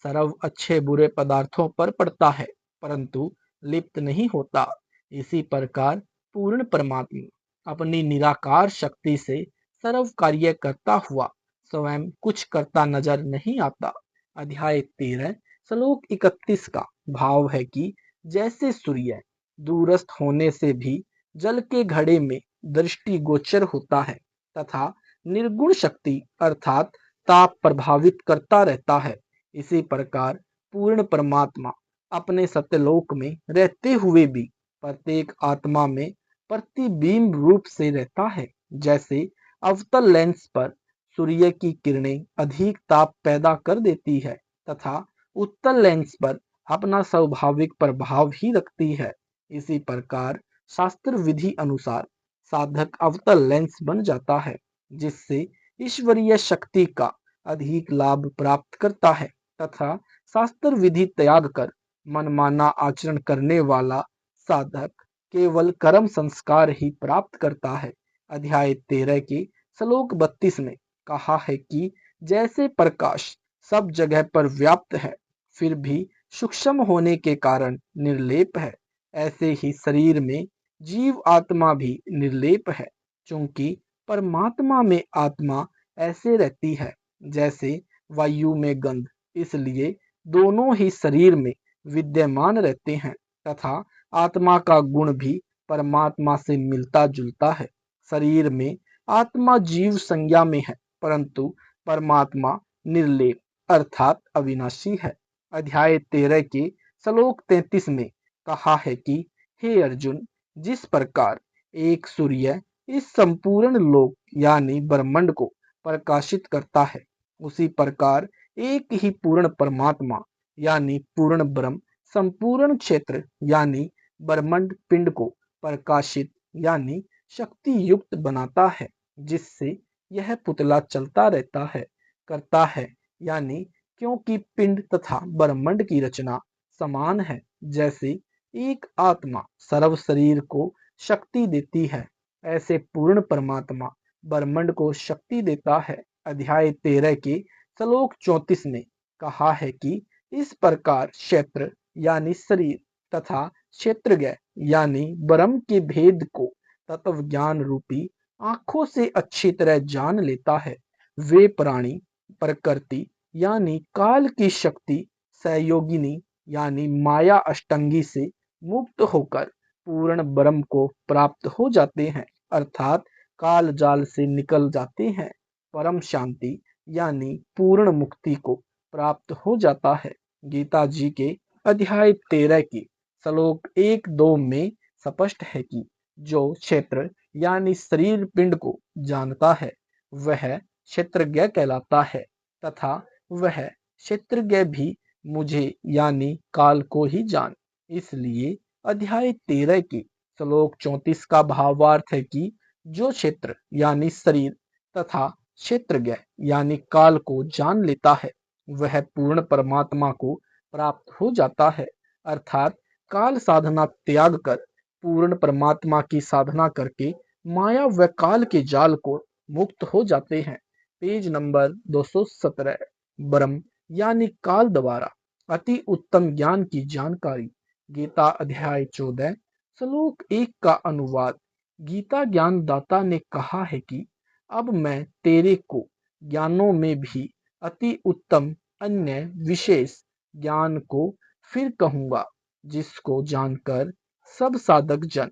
सर्व अच्छे बुरे पदार्थों पर पड़ता है परंतु लिप्त नहीं होता, इसी प्रकार पूर्ण परमात्मा अपनी निराकार शक्ति से सर्व कार्य करता हुआ स्वयं कुछ करता नजर नहीं आता। अध्याय 13 श्लोक 31 का भाव है कि जैसे सूर्य दूरस्थ होने से भी जल के घड़े में दृष्टिगोचर होता है तथा निर्गुण शक्ति अर्थात ताप प्रभावित करता रहता है, इसी प्रकार पूर्ण परमात्मा अपने सत्यलोक में रहते हुए भी प्रत्येक आत्मा में प्रतिबिंब रूप से रहता है। जैसे अवतल लेंस पर सूर्य की किरणें अधिक ताप पैदा कर देती है तथा उत्तल लेंस पर अपना स्वाभाविक प्रभाव ही रखती है, इसी प्रकार शास्त्र विधि अनुसार साधक अवतल लेंस बन जाता है, जिससे ईश्वरीय शक्ति का अधिक लाभ प्राप्त करता है तथा शास्त्र विधि त्याग कर मनमाना आचरण करने वाला साधक केवल कर्म संस्कार ही प्राप्त करता है। अध्याय 13 के श्लोक 32 में कहा है कि जैसे प्रकाश सब जगह पर व्याप्त है फिर भी सूक्ष्म होने के कारण निर्लेप है, ऐसे ही शरीर में जीव आत्मा भी निर्लेप है, क्योंकि परमात्मा में आत्मा ऐसे रहती है जैसे वायु में गंध, इसलिए दोनों ही शरीर में विद्यमान रहते हैं तथा आत्मा का गुण भी परमात्मा से मिलता जुलता है। शरीर में आत्मा जीव संज्ञा में है, परंतु परमात्मा निर्लेप अर्थात अविनाशी है। अध्याय 13 के श्लोक 33 में कहा है कि हे अर्जुन, जिस प्रकार एक सूर्य इस संपूर्ण लोक यानी ब्रह्मांड को प्रकाशित करता है, उसी प्रकार एक ही पूर्ण परमात्मा यानी पूर्ण ब्रह्म संपूर्ण क्षेत्र यानी ब्रह्मांड पिंड को प्रकाशित यानी शक्ति युक्त बनाता है, जिससे यह पुतला चलता रहता है, करता है, यानी क्योंकि पिंड तथा ब्रह्मांड की रचना समान है। जैसे एक आत्मा सर्व शरीर को शक्ति देती है, ऐसे पूर्ण परमात्मा ब्रह्मांड को शक्ति देता है। अध्याय 13 के श्लोक 34 में कहा है कि इस प्रकार क्षेत्र यानी शरीर तथा क्षेत्रज्ञ यानी ब्रह्म के भेद को तत्व ज्ञान रूपी आंखों से अच्छी तरह जान लेता है। वे प्राणी प्रकृति यानी काल की शक्ति सहयोगिनी यानी माया अष्टंगी से मुक्त होकर पूर्ण ब्रह्म को प्राप्त हो जाते हैं, अर्थात काल जाल से निकल जाते हैं। परम शांति यानी पूर्ण मुक्ति को प्राप्त हो जाता है। गीता जी के अध्याय 13 की श्लोक 1-2 में स्पष्ट है कि जो क्षेत्र यानी शरीर पिंड को जानता है वह क्षेत्रज्ञ कहलाता है तथा वह क्षेत्रज्ञ भी मुझे यानी काल को ही जान। इसलिए अध्याय 13 के श्लोक 34 का भावार्थ है कि जो क्षेत्र यानी शरीर तथा क्षेत्रज्ञ यानी काल को जान लेता है वह पूर्ण परमात्मा को प्राप्त हो जाता है, अर्थात काल साधना त्याग कर पूर्ण परमात्मा की साधना करके माया व काल के जाल को मुक्त हो जाते हैं। Page number 217। ब्रह्म यानी काल द्वारा अति उत्तम ज्ञान की जानकारी। गीता अध्याय 14 श्लोक 1 का अनुवाद। गीता ज्ञान दाता ने कहा है कि अब मैं तेरे को ज्ञानों में भी अति उत्तम अन्य विशेष ज्ञान को फिर कहूंगा, जिसको जानकर सब साधक जन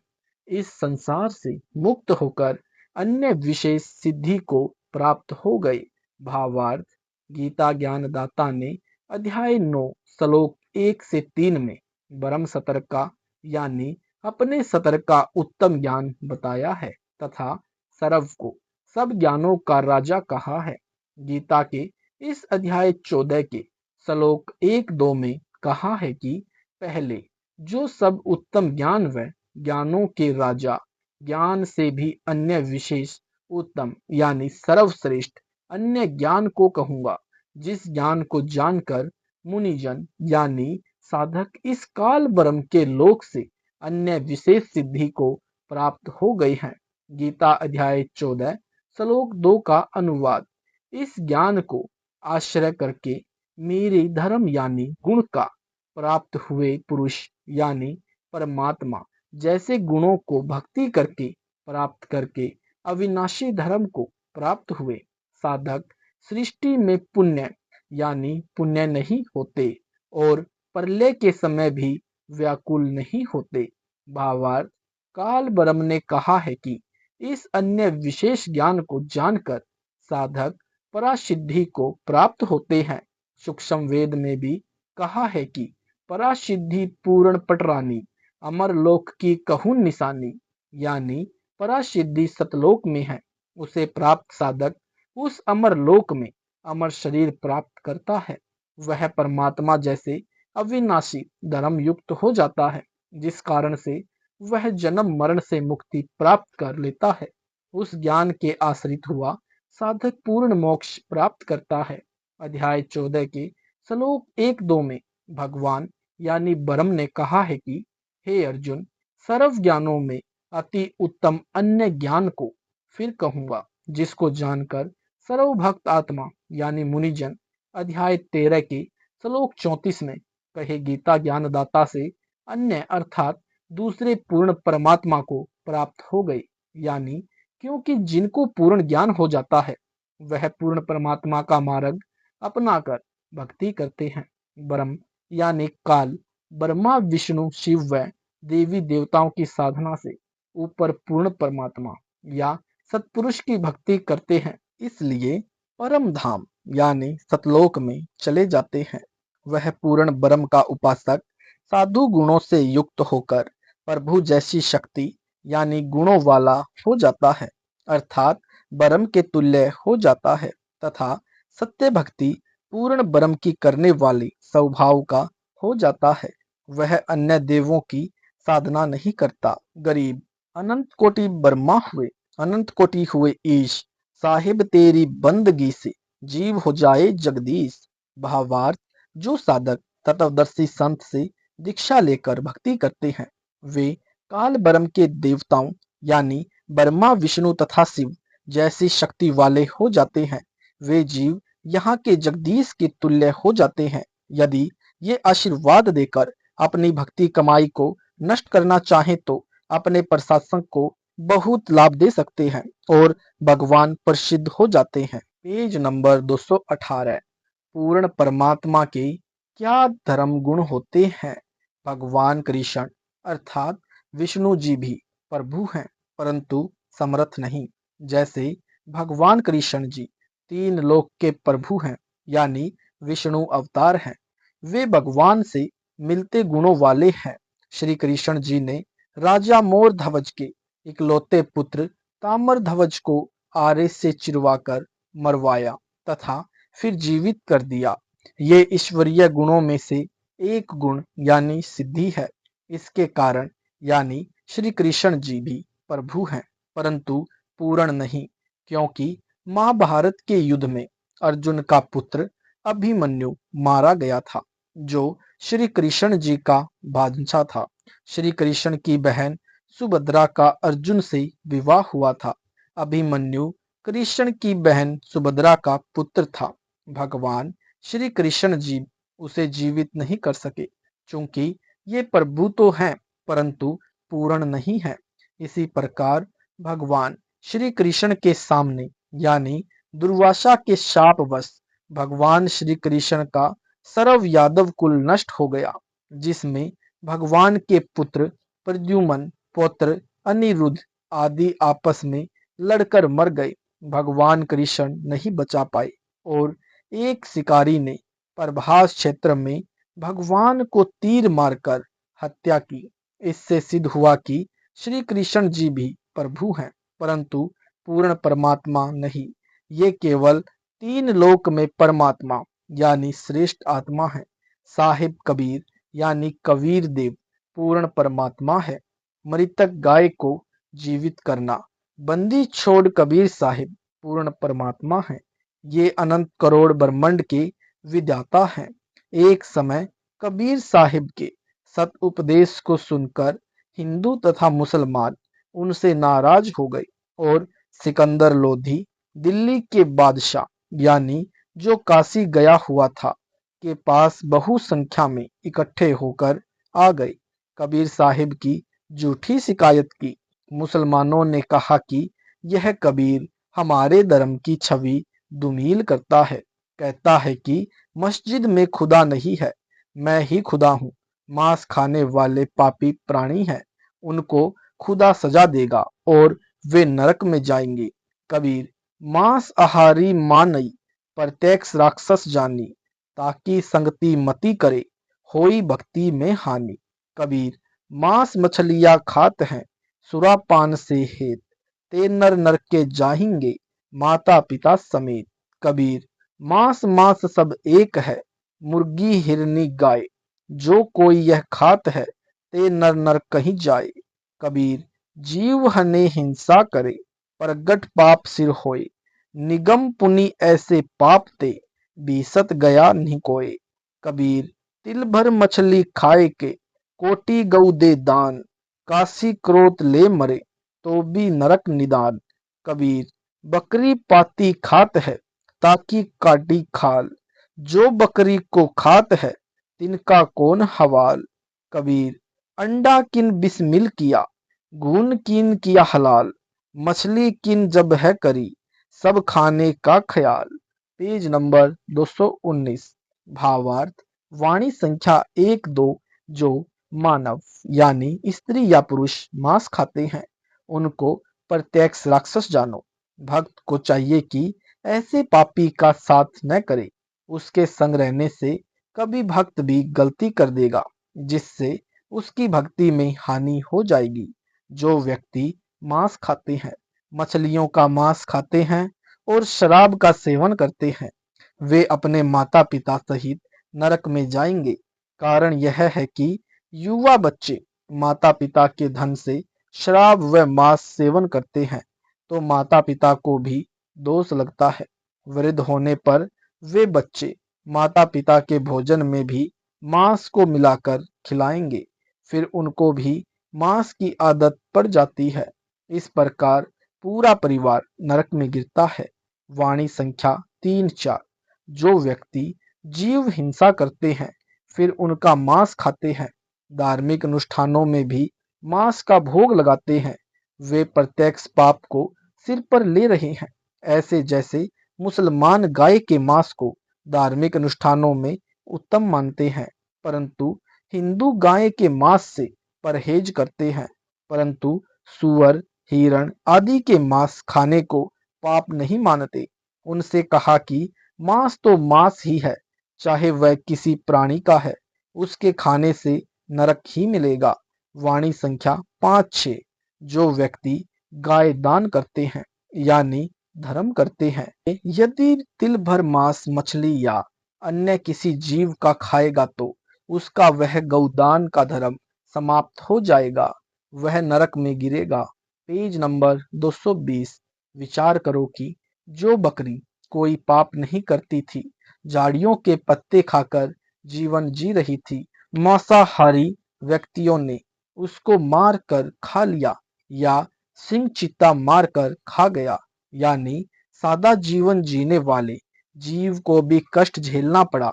इस संसार से मुक्त होकर अन्य विशेष सिद्धि को प्राप्त हो गए। भावार्थ। गीता ज्ञानदाता ने अध्याय 9 श्लोक 1 से 3 में ब्रह्म सतर का यानी अपने सतर का उत्तम ज्ञान बताया है तथा सर्व को सब ज्ञानों का राजा कहा है। गीता के इस अध्याय 14 के श्लोक 1-2 में कहा है कि पहले जो सब उत्तम ज्ञान व ज्ञानों के राजा ज्ञान से भी अन्य विशेष उत्तम यानी सर्वश्रेष्ठ अन्य ज्ञान को कहूंगा, जिस ज्ञान को जानकर मुनिजन यानी साधक इस काल ब्रह्म के लोक से अन्य विशेष सिद्धि को प्राप्त हो गए हैं। गीता अध्याय 14 श्लोक 2 का अनुवाद। इस ज्ञान को आश्रय करके मेरे धर्म यानी गुण का प्राप्त हुए पुरुष यानी परमात्मा जैसे गुणों को भक्ति करके प्राप्त करके अविनाशी धर्म को प्राप्त हुए। साधक सृष्टि में पुण्य यानी पुण्य नहीं होते और प्रलय के समय भी व्याकुल नहीं होते। भावार्थ, काल ब्रह्म ने कहा है कि इस अन्य विशेष ज्ञान को जानकर साधक परासिद्धि को प्राप्त होते हैं। सूक्ष्म वेद में भी कहा है कि परासिद्धि पूर्ण पटरानी, अमर लोक की कहून निशानी, यानी परासिद्धि सतलोक में है। उसे प्राप्त साधक उस अमर लोक में अमर शरीर प्राप्त करता है। वह परमात्मा जैसे अविनाशी धर्म युक्त हो जाता है, जिस कारण से वह जन्म मरण से मुक्ति प्राप्त कर लेता है। उस ज्ञान के आश्रित हुआ साधक पूर्ण मोक्ष प्राप्त करता है। अध्याय 14 के श्लोक 1-2 में भगवान यानी ब्रह्म ने कहा है कि हे अर्जुन, सर्व ज्ञानों में अति उत्तम अन्य ज्ञान को फिर कहूंगा, जिसको जानकर सर्वभक्त आत्मा यानी मुनिजन अध्याय 13 के श्लोक 34 में कहे गीता ज्ञानदाता से अन्य अर्थात दूसरे पूर्ण परमात्मा को प्राप्त हो गए। यानी क्योंकि जिनको पूर्ण ज्ञान हो जाता है वह पूर्ण परमात्मा का मार्ग अपनाकर भक्ति करते हैं। ब्रह्म यानी काल ब्रह्मा विष्णु शिव व देवी देवताओं की साधना से ऊपर पूर्ण परमात्मा या सत्पुरुष की भक्ति करते हैं, इसलिए परम धाम यानी सतलोक में चले जाते हैं। वह पूर्ण ब्रह्म का उपासक साधु गुणों से युक्त होकर प्रभु जैसी शक्ति यानी गुणों वाला हो जाता है, अर्थात ब्रह्म के तुल्य हो जाता है तथा सत्य भक्ति पूर्ण ब्रह्म की करने वाली स्वभाव का हो जाता है। वह अन्य देवों की साधना नहीं करता। गरीब अनंत कोटि ब्रह्मा हुए, अनंत कोटि हुए ईश, साहिब तेरी बंदगी से जीव हो जाए जगदीश। भावार्थ, जो साधक तत्वदर्शी संत से दीक्षा लेकर भक्ति करते हैं वे काल ब्रह्म के देवताओं यानी ब्रह्मा विष्णु तथा शिव जैसी शक्ति वाले हो जाते हैं। वे जीव यहाँ के जगदीश के तुल्य हो जाते हैं। यदि ये आशीर्वाद देकर अपनी भक्ति कमाई को नष्ट करना चाहें तो अपने प्रशासक को बहुत लाभ दे सकते हैं और भगवान प्रसिद्ध हो जाते हैं। Page number 218। पूर्ण परमात्मा के क्या धर्म गुण होते हैं? भगवान कृष्ण अर्थात विष्णु जी भी प्रभु हैं, परंतु समर्थ नहीं। जैसे भगवान कृष्ण जी तीन लोक के प्रभु हैं, यानी विष्णु अवतार हैं। वे भगवान से मिलते गुणों वाले हैं। श्री कृष्ण जी ने राजा मोर ध्वज के इकलौते पुत्र ताम्र ध्वज को आरे से चिरवाकर मरवाया तथा फिर जीवित कर दिया। ये ईश्वरीय गुणों में से एक गुण यानी सिद्धि है। इसके कारण यानी श्री कृष्ण जी भी प्रभु हैं, परंतु पूर्ण नहीं, क्योंकि महाभारत के युद्ध में अर्जुन का पुत्र अभिमन्यु मारा गया था, जो श्री कृष्ण जी का भांजा था। श्री कृष्ण की बहन सुभद्रा का अर्जुन से विवाह हुआ था। अभिमन्यु कृष्ण की बहन सुभद्रा का पुत्र था। भगवान श्री कृष्ण जी उसे जीवित नहीं कर सके, क्योंकि ये प्रभु तो हैं परंतु पूर्ण नहीं है। इसी प्रकार भगवान श्री कृष्ण के सामने यानी दुर्वासा के शापवश भगवान श्री कृष्ण का सर्व यादव कुल नष्ट हो गया, जिसमें भगवान के पुत्र प्रद्युम्न, पौत्र अनिरुद्ध आदि आपस में लड़कर मर गए। भगवान कृष्ण नहीं बचा पाए और एक शिकारी ने प्रभास क्षेत्र में भगवान को तीर मारकर हत्या की। इससे सिद्ध हुआ कि श्री कृष्ण जी भी प्रभु हैं, परंतु पूर्ण परमात्मा नहीं। ये केवल तीन लोक में परमात्मा यानी श्रेष्ठ आत्मा है। साहिब कबीर यानी कबीर देव पूर्ण परमात्मा है। मृतक गाय को जीवित करना, बंदी छोड़ कबीर साहिब पूर्ण परमात्मा है। ये अनंत करोड़ ब्रह्मांड के विधाता हैं। एक समय कबीर साहिब के सत उपदेश को सुनकर हिंदू तथा मुसलमान उनसे नाराज हो गए और सिकंदर लोधी दिल्ली के बादशाह यानी जो काशी गया हुआ था के पास बहु संख्या में इकट्ठे होकर आ गए। कबीर साहिब की झूठी शिकायत की। मुसलमानों ने कहा कि यह कबीर हमारे धर्म की छवि धूमिल करता है, कहता है कि मस्जिद में खुदा नहीं है, मैं ही खुदा हूँ। मांस खाने वाले पापी प्राणी हैं, उनको खुदा सजा देगा और वे नरक में जाएंगे। कबीर, मांस आहारी मानई, प्रत्यक्ष राक्षस जानी, ताकि संगति मति करे, होई भक्ति में हानि। कबीर, मांस मछलियाँ खात हैं, सुरापान से हेत, ते नर नरक के जाहिंगे, माता पिता समेत। कबीर, मांस मांस सब एक है, मुर्गी हिरनी गाय, जो कोई यह खात है, ते नर नर कहीं जाए। कबीर, जीव हने हिंसा करे, प्रगट पाप सिर होए, निगम पुनि ऐसे पाप ते, बीसत गया नहीं कोय। कबीर, तिल भर मछली खाए के, कोटि गऊ दे दान, काशी क्रोध ले मरे, तो भी नरक निदान। कबीर, बकरी पाती खात है, ताकि काटी खाल, जो बकरी को खात है, तिनका कौन हवाल। कबीर, अंडा किन बिस्मिल किया, घून किन किया हलाल, मछली किन जब है करी, सब खाने का ख्याल। Page number 219। भावार्थ, वाणी संख्या 1-2 जो मानव यानी स्त्री या पुरुष मांस खाते हैं, उनको प्रत्यक्ष राक्षस जानो। भक्त को चाहिए कि ऐसे पापी का साथ न करे। उसके संग रहने से कभी भक्त भी गलती कर देगा, जिससे उसकी भक्ति में हानि हो जाएगी। जो व्यक्ति मांस खाते हैं, मछलियों का मांस खाते हैं और शराब का सेवन करते हैं, वे अपने माता पिता सहित नरक में जाएंगे। कारण यह है कि युवा बच्चे माता पिता के धन से शराब व मांस सेवन करते हैं, तो माता पिता को भी दोष लगता है। वृद्ध होने पर वे बच्चे माता पिता के भोजन में भी मांस को मिलाकर खिलाएंगे, फिर उनको भी मांस की आदत पड़ जाती है। इस प्रकार पूरा परिवार नरक में गिरता है। वाणी संख्या 3-4 जो व्यक्ति जीव हिंसा करते हैं, फिर उनका मांस खाते हैं, धार्मिक अनुष्ठानों में भी मांस का भोग लगाते हैं, वे प्रत्यक्ष पाप को सिर पर ले रहे हैं। ऐसे जैसे मुसलमान गाय के मांस को धार्मिक अनुष्ठानों में उत्तम मानते हैं, परंतु हिंदू गाय के मांस से परहेज करते हैं, परंतु सुअर, हिरण आदि के मांस खाने को पाप नहीं मानते। उनसे कहा कि मांस तो मांस ही है, चाहे वह किसी प्राणी का है, उसके खाने से नरक ही मिलेगा। वाणी संख्या 5-6 जो व्यक्ति गाय दान करते हैं यानी धर्म करते हैं, यदि तिल भर मांस मछली या अन्य किसी जीव का खाएगा तो उसका वह गौदान का धर्म समाप्त हो जाएगा, वह नरक में गिरेगा। Page number 220। विचार करो कि जो बकरी कोई पाप नहीं करती थी, झाड़ियों के पत्ते खाकर जीवन जी रही थी, मांसाहारी व्यक्तियों ने उसको मार कर खा लिया या सिंह चीता मारकर खा गया, यानी सादा जीवन जीने वाले जीव को भी कष्ट झेलना पड़ा,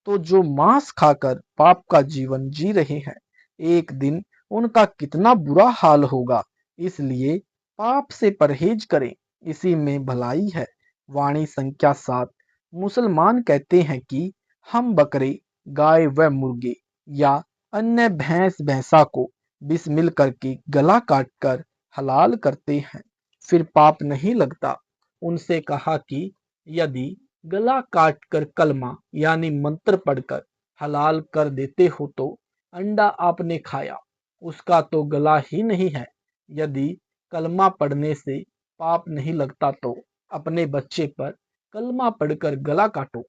तो जो मांस खाकर पाप का जीवन जी रहे हैं, एक दिन उनका कितना बुरा हाल होगा। इसलिए पाप से परहेज करें, इसी में भलाई है। वाणी संख्या 7 मुसलमान कहते हैं कि हम बकरे, गाय व मुर्गे या अन्य भैंस भैंसा को बिस्मिल करके गला काटकर हलाल करते हैं, फिर पाप नहीं लगता। उनसे कहा कि यदि गला काटकर कलमा यानी मंत्र पढ़कर हलाल कर देते हो तो अंडा आपने खाया, उसका तो गला ही नहीं है। यदि कलमा पढ़ने से पाप नहीं लगता तो अपने बच्चे पर कलमा पढ़कर गला काटो,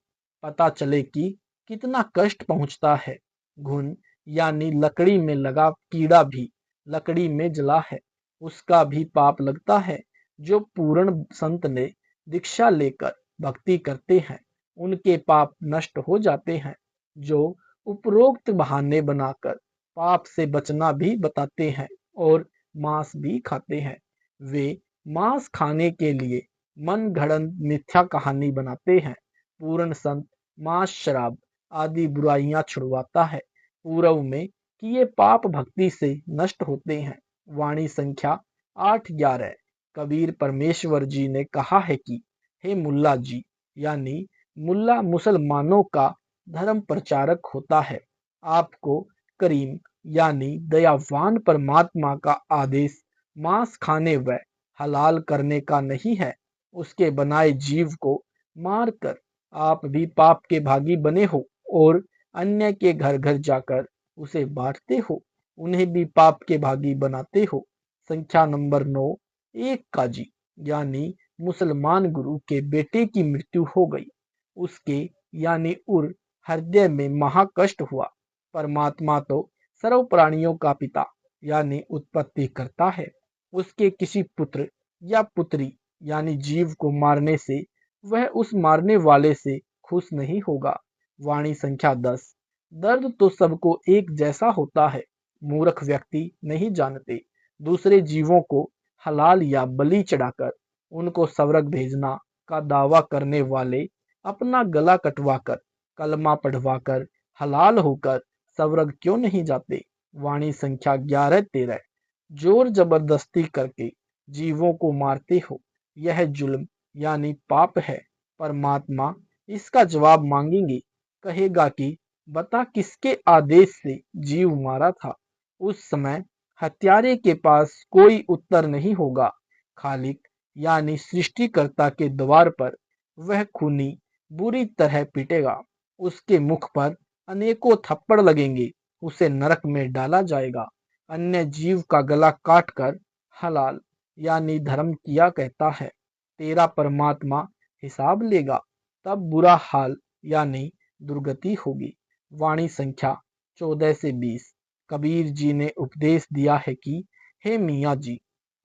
पता चले कि कितना कष्ट पहुंचता है। घुन यानी लकड़ी में लगा कीड़ा भी लकड़ी में जला है, उसका भी पाप लगता है। जो पूर्ण संत ने दीक्षा लेकर भक्ति करते हैं, उनके पाप नष्ट हो जाते हैं। जो उपरोक्त बहाने बनाकर पाप से बचना भी बताते हैं और मांस भी खाते हैं, वे मांस खाने के लिए मन घड़ंत मिथ्या कहानी बनाते हैं। पूर्ण संत मांस, शराब आदि बुराइयां छुड़वाता है, पूर्व में कि ये पाप भक्ति से नष्ट होते हैं। वाणी संख्या 8-11 कबीर परमेश्वर जी ने कहा है कि हे मुल्ला जी, यानी मुल्ला मुसलमानों का धर्म प्रचारक होता है, आपको करीम यानी दयावान परमात्मा का आदेश मांस खाने व हलाल करने का नहीं है। उसके बनाए जीव को मारकर आप भी पाप के भागी बने हो और अन्य के घर घर जाकर उसे बांटते हो, उन्हें भी पाप के भागी बनाते हो। संख्या नंबर 9, एक काजी यानी मुसलमान गुरु के बेटे की मृत्यु हो गई। उसके यानी उर हृदय में महाकष्ट हुआ। परमात्मा तो सर्व प्राणियों का पिता यानी उत्पत्ति करता है। उसके किसी पुत्र या पुत्री यानी जीव को मारने से वह उस मारने वाले से खुश नहीं होगा। वाणी संख्या 10, दर्द तो सबको एक जैसा होता है, मूर्ख व्यक्ति नहीं जानते। दूसरे जीवों को हलाल या बलि चढ़ाकर उनको स्वर्ग भेजना का दावा करने वाले अपना गला कटवाकर कलमा पढ़वाकर हलाल होकर स्वर्ग क्यों नहीं जाते। वाणी संख्या 11-13, जोर जबरदस्ती करके जीवों को मारते हो, यह जुल्म यानी पाप है। परमात्मा इसका जवाब मांगेंगे, कहेगा कि बता किसके आदेश से जीव मारा था। उस समय हत्यारे के पास कोई उत्तर नहीं होगा। खालिक यानी सृष्टिकर्ता के द्वार पर वह खूनी बुरी तरह पीटेगा। उसके मुख पर अनेकों थप्पड़ लगेंगे, उसे नरक में डाला जाएगा। अन्य जीव का गला काटकर हलाल यानी धर्म किया कहता है, तेरा परमात्मा हिसाब लेगा, तब बुरा हाल यानी दुर्गति होगी। वाणी संख्या 14-20, कबीर जी ने उपदेश दिया है कि हे मियाँ जी,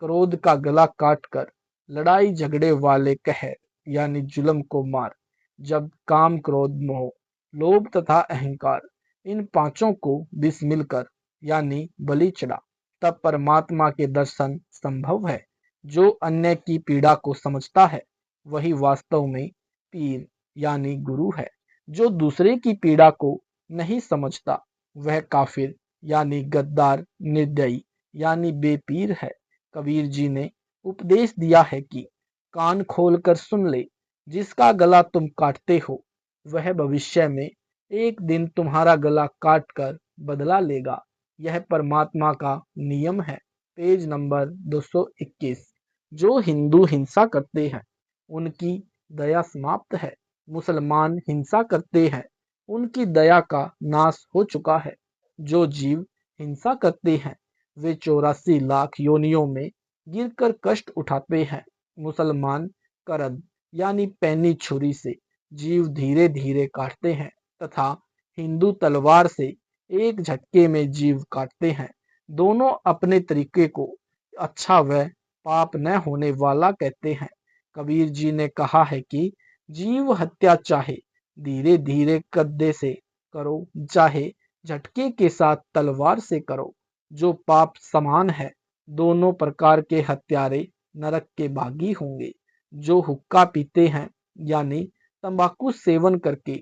क्रोध का गला काटकर लड़ाई झगड़े वाले कहर यानी जुल्म को मार। जब काम, क्रोध, मोह, लोभ तथा अहंकार इन पांचों को बिस्मिल कर यानी बलि चढ़ा, तब परमात्मा के दर्शन संभव है। जो अन्य की पीड़ा को समझता है वही वास्तव में पीर यानी गुरु है। जो दूसरे की पीड़ा को नहीं समझता वह काफिर यानी गद्दार, निर्दयी यानी बेपीर है। कबीर जी ने उपदेश दिया है कि कान खोलकर सुन ले, जिसका गला तुम काटते हो वह भविष्य में एक दिन तुम्हारा गला काट कर बदला लेगा। यह परमात्मा का नियम है। पेज नंबर 221, जो हिंदू हिंसा करते हैं उनकी दया समाप्त है। मुसलमान हिंसा करते हैं उनकी दया का नाश हो चुका है। जो जीव हिंसा करते हैं वे 84 लाख योनियों में गिरकर कष्ट उठाते हैं। मुसलमान करद यानी पैनी छुरी से जीव धीरे धीरे काटते हैं तथा हिंदू तलवार से एक झटके में जीव काटते हैं। दोनों अपने तरीके को अच्छा व पाप न होने वाला कहते हैं। कबीर जी ने कहा है कि जीव हत्या चाहे धीरे धीरे कद्दे से करो, चाहे झटके के साथ तलवार से करो, जो पाप समान है, दोनों प्रकार के हत्यारे नरक के भागी होंगे। जो हुक्का पीते हैं यानी तंबाकू सेवन करके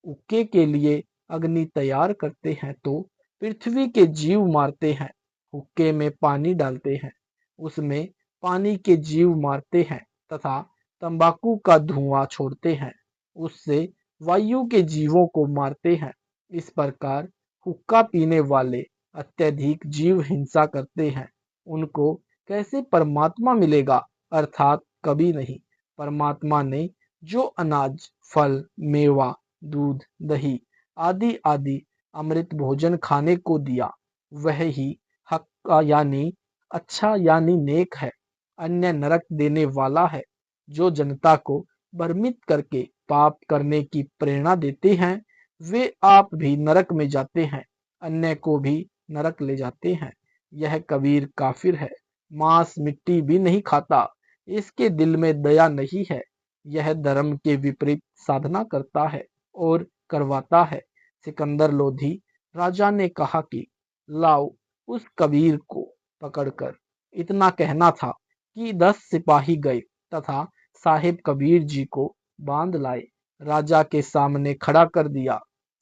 हुक्के के लिए अग्नि तैयार करते हैं तो पृथ्वी के जीव मारते हैं। हुक्के में पानी डालते हैं, उसमें पानी के जीव मारते हैं तथा तंबाकू का धुआं छोड़ते हैं, उससे वायु के जीवों को मारते हैं। इस प्रकार हुक्का पीने वाले अत्यधिक जीव हिंसा करते हैं, उनको कैसे परमात्मा मिलेगा, अर्थात कभी नहीं। परमात्मा ने जो अनाज, फल, मेवा, दूध, दही आदि आदि अमृत भोजन खाने को दिया वह ही हक का यानी अच्छा यानी नेक है। अन्य नरक देने वाला है। जो जनता को भ्रमित करके पाप करने की प्रेरणा देते हैं वे आप भी नरक में जाते हैं, अन्य को भी नरक ले जाते हैं। यह कबीर काफिर है, मांस मिट्टी भी नहीं खाता, इसके दिल में दया नहीं है। यह धर्म के विपरीत साधना करता है और करवाता है। सिकंदर लोधी राजा ने कहा कि लाओ उस कबीर को पकड़कर। इतना कहना था कि 10 सिपाही गए तथा साहिब कबीर जी को बांध लाए, राजा के सामने खड़ा कर दिया।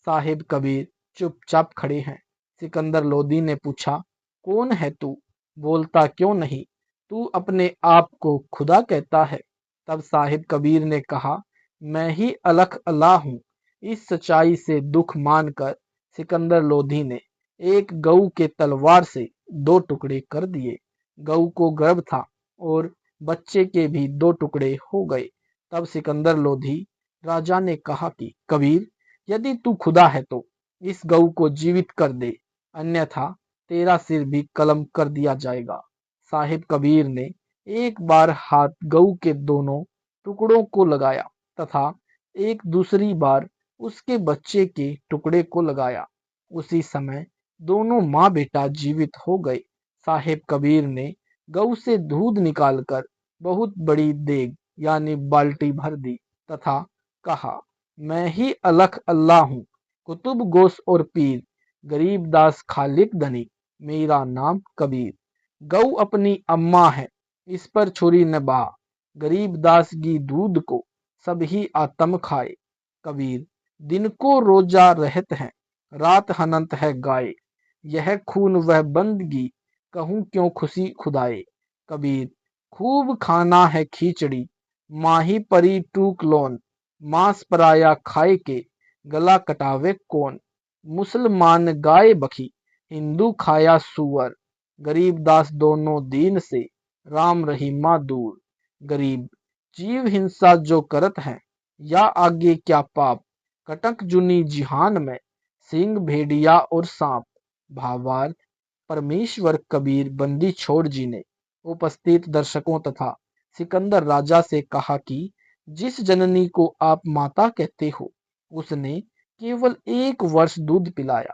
साहिब कबीर चुपचाप खड़े हैं। सिकंदर लोधी ने पूछा, कौन है तू, बोलता क्यों नहीं, तू अपने आप को खुदा कहता है। तब साहिब कबीर ने कहा, मैं ही अलख अल्लाह हूँ। इस सच्चाई से दुख मानकर सिकंदर लोधी ने एक गऊ के तलवार से 2 टुकड़े कर दिए। गऊ को गर्भ था और बच्चे के भी 2 टुकड़े हो गए। तब सिकंदर लोधी राजा ने कहा कि कबीर, यदि तू खुदा है तो इस गऊ को जीवित कर दे, अन्यथा तेरा सिर भी कलम कर दिया जाएगा। साहिब कबीर ने एक बार हाथ गऊ के दोनों टुकड़ों को लगाया तथा एक दूसरी बार उसके बच्चे के टुकड़े को लगाया। उसी समय दोनों माँ बेटा जीवित हो गए। साहिब कबीर ने गऊ से दूध निकालकर बहुत बड़ी देग यानी बाल्टी भर दी तथा कहा, मैं ही अलख अल्लाह हूँ, कुतुब गोस और पीर, गरीब दास खालिक धनी, मेरा नाम कबीर। गऊ अपनी अम्मा है, इस पर छुरी न बहा, गरीब दास की दूध को सभी आत्म खाए। कबीर, दिन को रोजा रहत है, रात हनंत है गाय, यह खून वह बंदगी, कहूँ क्यों खुशी खुदाए। कबीर, खूब खाना है खिचड़ी, माही परी टूक लोन, मांस पराया खाए के, गला कटावे कौन। मुसलमान गाय बखी, हिंदू खाया सुअर, गरीब दास दोनों दीन से, राम रहीमा दूर। गरीब, जीव हिंसा जो करत है, या आगे क्या पाप, कटक जुनी जिहान में, सिंह भेड़िया और सांप। भावार्थ, परमेश्वर कबीर बंदी छोड़ जी ने उपस्थित दर्शकों तथा सिकंदर राजा से कहा कि जिस जननी को आप माता कहते हो उसने केवल 1 वर्ष दूध पिलाया।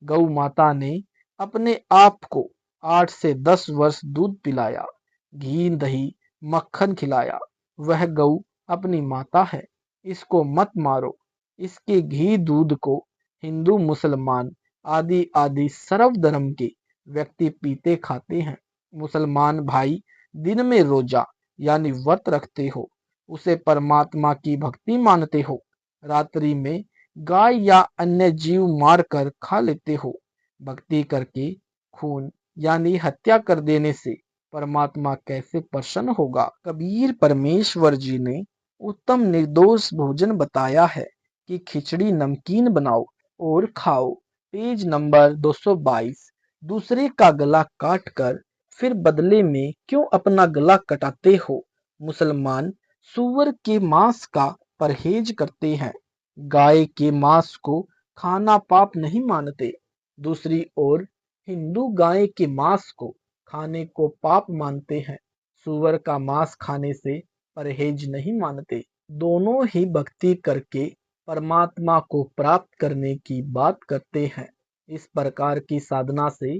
गौ माता ने अपने आप को 8 से 10 वर्ष दूध पिलाया, घी दही मक्खन खिलाया। वह गौ अपनी माता है, इसको मत मारो। इसके घी दूध को हिंदू मुसलमान आदि आदि सर्व धर्म के व्यक्ति पीते खाते हैं। मुसलमान भाई दिन में रोजा यानी व्रत रखते हो, उसे परमात्मा की भक्ति मानते हो। रात्रि में गाय या अन्य जीव मार कर खा लेते हो। भक्ति करके खून यानी हत्या कर देने से परमात्मा कैसे प्रसन्न होगा। कबीर परमेश्वर जी ने उत्तम निर्दोष भोजन बताया है कि खिचड़ी नमकीन बनाओ और खाओ। Page number 222। दूसरे का गला काट कर फिर बदले में क्यों अपना गला कटाते हो। मुसलमान सूअर के मांस का परहेज करते हैं, गाय के मांस को खाना पाप नहीं मानते। दूसरी ओर हिंदू गाय के मांस को खाने को पाप मानते हैं, सूअर का मांस खाने से परहेज नहीं मानते। दोनों ही भक्ति करके परमात्मा को प्राप्त करने की बात करते हैं। इस प्रकार की साधना से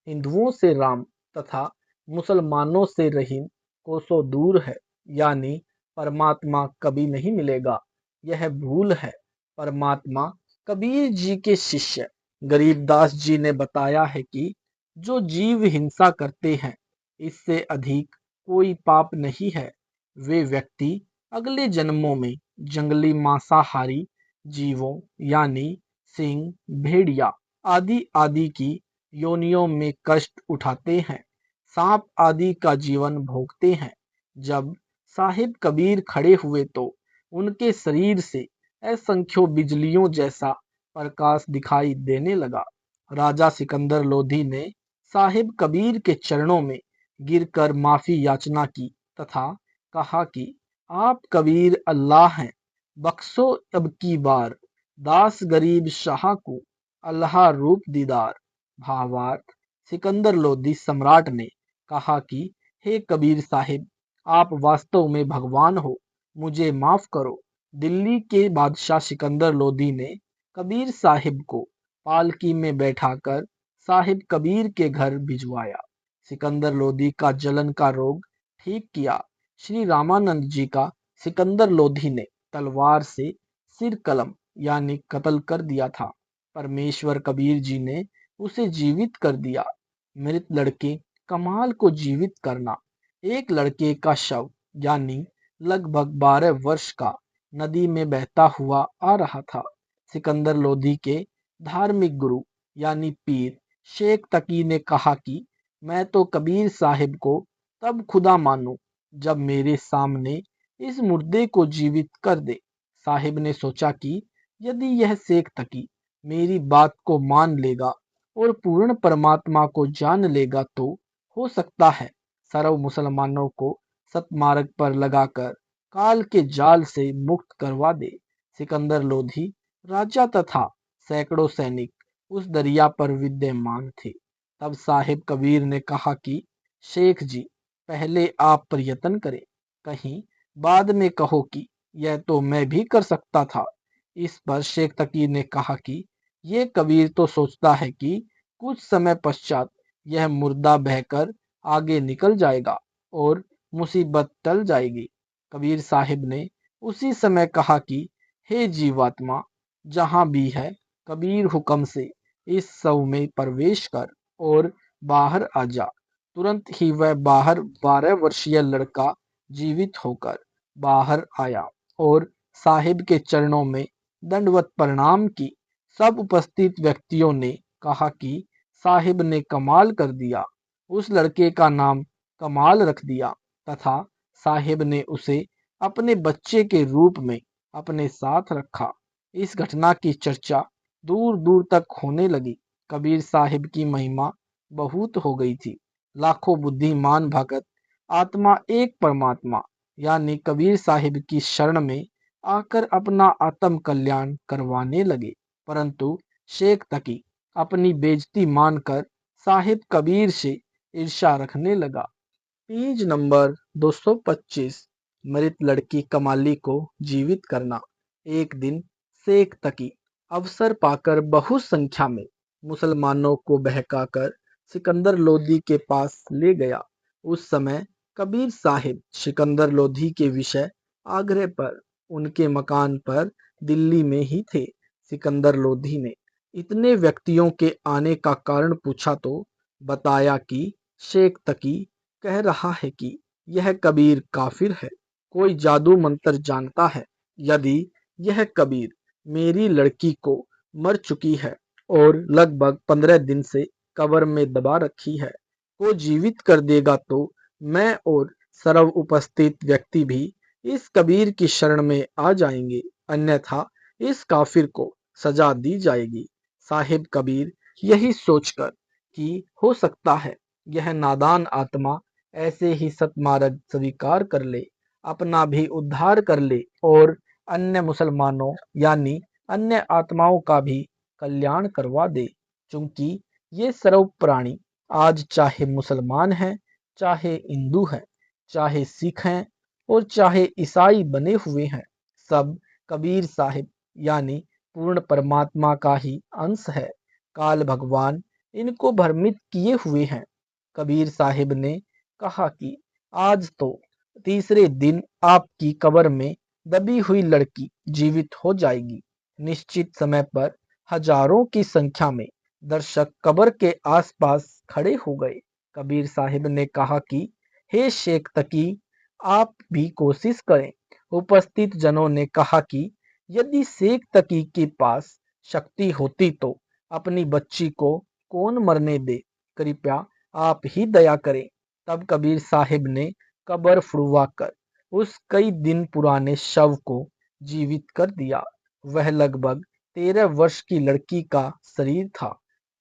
हिंदुओं से राम तथा मुसलमानों से रहीम कोसों दूर है, यानी परमात्मा कभी नहीं मिलेगा। यह भूल है। परमात्मा कबीर जी के शिष्य गरीबदास जी ने बताया है कि जो जीव हिंसा करते हैं, इससे अधिक कोई पाप नहीं है। वे व्यक्ति अगले जन्मों में जंगली मांसाहारी जीवों यानी सिंह, भेड़िया आदि आदि की योनियों में कष्ट उठाते हैं, सांप आदि का जीवन भोगते हैं। जब साहिब कबीर खड़े हुए तो उनके शरीर से असंख्यों बिजलियों जैसा प्रकाश दिखाई देने लगा। राजा सिकंदर लोधी ने साहिब कबीर के चरणों में गिरकर माफी याचना की तथा कहा कि आप कबीर अल्लाह हैं, बख्शो अब की बार, दास गरीब शाह को अल्लाह रूप दीदार। भावार्थ, सिकंदर लोधी सम्राट ने कहा कि हे कबीर साहिब, आप वास्तव में भगवान हो, मुझे माफ करो। दिल्ली के बादशाह सिकंदर लोधी ने कबीर साहिब को पालकी में बैठाकर साहिब कबीर के घर भिजवाया। सिकंदर लोधी का जलन का रोग ठीक किया। श्री रामानंद जी का सिकंदर लोधी ने तलवार से सिर कलम यानी कत्ल कर दिया था। परमेश्वर कबीर जी ने उसे जीवित कर दिया। मृत लड़के कमाल को जीवित करना। एक लड़के का शव यानी लगभग 12 वर्ष का नदी में बहता हुआ आ रहा था। सिकंदर लोधी के धार्मिक गुरु यानी पीर शेख तकी ने कहा कि मैं तो कबीर साहिब को तब खुदा मानूं जब मेरे सामने इस मुर्दे को जीवित कर दे। साहिब ने सोचा कि यदि यह शेख तकी मेरी बात को मान लेगा और पूर्ण परमात्मा को जान लेगा तो हो सकता है सर्व मुसलमानों को सतमार्ग पर लगाकर काल के जाल से मुक्त करवा दे। सिकंदर लोधी राजा तथा सैकड़ों सैनिक उस दरिया पर विद्यमान थे। तब साहिब कबीर ने कहा कि शेख जी, पहले आप प्रयत्न करें, कहीं बाद में कहो कि यह तो मैं भी कर सकता था। इस पर शेख तकी ने कहा कि ये कबीर तो सोचता है कि कुछ समय पश्चात यह मुर्दा बहकर आगे निकल जाएगा और मुसीबत टल जाएगी। कबीर साहिब ने उसी समय कहा कि हे जीवात्मा, जहां भी है, कबीर हुक्म से इस शव में प्रवेश कर और बाहर आ जा। तुरंत ही वह बाहर 12 वर्षीय लड़का जीवित होकर बाहर आया और साहिब के चरणों में दंडवत प्रणाम की। सब उपस्थित व्यक्तियों ने कहा कि साहिब ने कमाल कर दिया। उस लड़के का नाम कमाल रख दिया तथा साहिब ने उसे अपने बच्चे के रूप में अपने साथ रखा। इस घटना की चर्चा दूर दूर तक होने लगी। कबीर साहिब की महिमा बहुत हो गई थी। लाखों बुद्धिमान भगत आत्मा एक परमात्मा यानी कबीर साहिब की शरण में आकर अपना आत्म कल्याण करवाने लगे। परंतु शेख तकी अपनी बेइज्जती मानकर साहिब कबीर से ईर्ष्या रखने लगा। Page number 225। मृत लड़की कमाली को जीवित करना। एक दिन शेख तकी अवसर पाकर बहु संख्या में मुसलमानों को बहकाकर सिकंदर लोधी के पास ले गया। उस समय कबीर साहिब सिकंदर लोधी के विषय आग्रह पर उनके मकान पर दिल्ली में ही थे। सिकंदर लोधी ने इतने व्यक्तियों के आने का कारण पूछा तो बताया कि शेख तकी कह रहा है कि यह कबीर काफिर है, कोई जादू मंत्र जानता है। यदि यह कबीर मेरी लड़की को मर चुकी है और लगभग 15 दिन से कब्र में दबा रखी है को जीवित कर देगा तो मैं और सर्व उपस्थित व्यक्ति भी इस कबीर की शरण में आ जाएंगे, अन्यथा इस काफिर को सजा दी जाएगी। साहिब कबीर यही सोचकर कि हो सकता है यह नादान आत्मा ऐसे ही सतमार्ग स्वीकार कर ले, अपना भी उद्धार कर ले और अन्य मुसलमानों यानी अन्य आत्माओं का भी कल्याण करवा दे। चूंकि ये सर्व प्राणी आज चाहे मुसलमान हैं, चाहे हिंदू हैं, चाहे सिख हैं और चाहे ईसाई बने हुए हैं, सब कबीर साहिब यानी पूर्ण परमात्मा का ही अंश है। काल भगवान इनको भ्रमित किए हुए हैं। कबीर साहिब ने कहा कि आज तो तीसरे दिन आपकी कब्र में दबी हुई लड़की जीवित हो जाएगी। निश्चित समय पर हजारों की संख्या में दर्शक कब्र के आसपास खड़े हो गए। कबीर साहिब ने कहा कि हे शेख तकी, आप भी कोशिश करें। उपस्थित जनों ने कहा कि यदि शेख तकी के पास शक्ति होती तो अपनी बच्ची को कौन मरने दे, कृपया आप ही दया करें। तब कबीर साहिब ने कब्र फुड़वाकर उस कई दिन पुराने शव को जीवित कर दिया। वह लगभग 13 वर्ष की लड़की का शरीर था।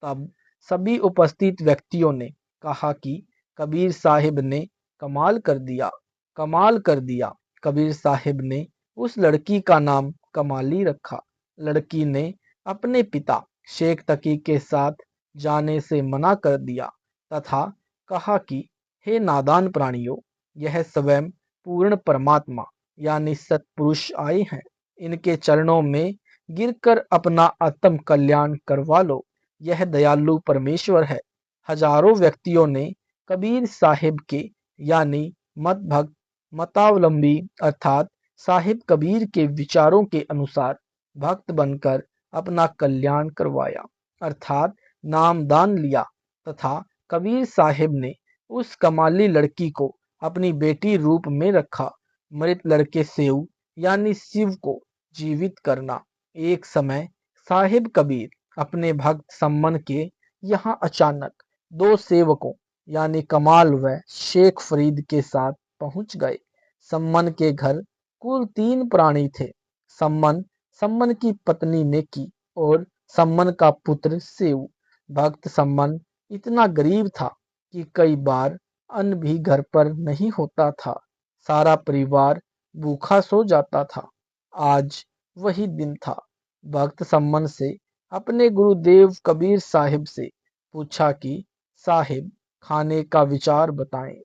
तब सभी उपस्थित व्यक्तियों ने कहा कि कबीर साहिब ने कमाल कर दिया, कमाल कर दिया। कबीर साहिब ने उस लड़की का नाम कमाली रखा। लड़की ने अपने पिता शेख तकी के साथ जाने से मना कर दिया तथा कहा कि हे नादान प्राणियों, यह स्वयं पूर्ण परमात्मा यानी सतपुरुष आए हैं, इनके चरणों में गिरकर अपना आत्म कल्याण करवा लो। यह दयालु परमेश्वर है। हजारों व्यक्तियों ने कबीर साहिब के यानी मत भक्त मतावलंबी अर्थात साहिब कबीर के विचारों के अनुसार भक्त बनकर अपना कल्याण करवाया अर्थात नामदान लिया तथा कबीर साहिब ने उस कमाली लड़की को अपनी बेटी रूप में रखा। मृत लड़के सेव यानी शिव को जीवित करना। एक समय साहिब कबीर अपने भक्त सम्मन के यहाँ अचानक 2 सेवकों यानी कमाल व शेख फरीद के साथ पहुंच गए। सम्मन के घर कुल 3 प्राणी थे। सम्मन, सम्मन की पत्नी नेकी और सम्मन का पुत्र सेव। भक्त सम्मन इतना गरीब था कि कई बार अन्न भी घर पर नहीं होता था। सारा परिवार भूखा सो जाता था। आज वही दिन था। भक्त सम्मन से अपने गुरुदेव कबीर साहिब से पूछा कि साहिब, खाने का विचार बताएं,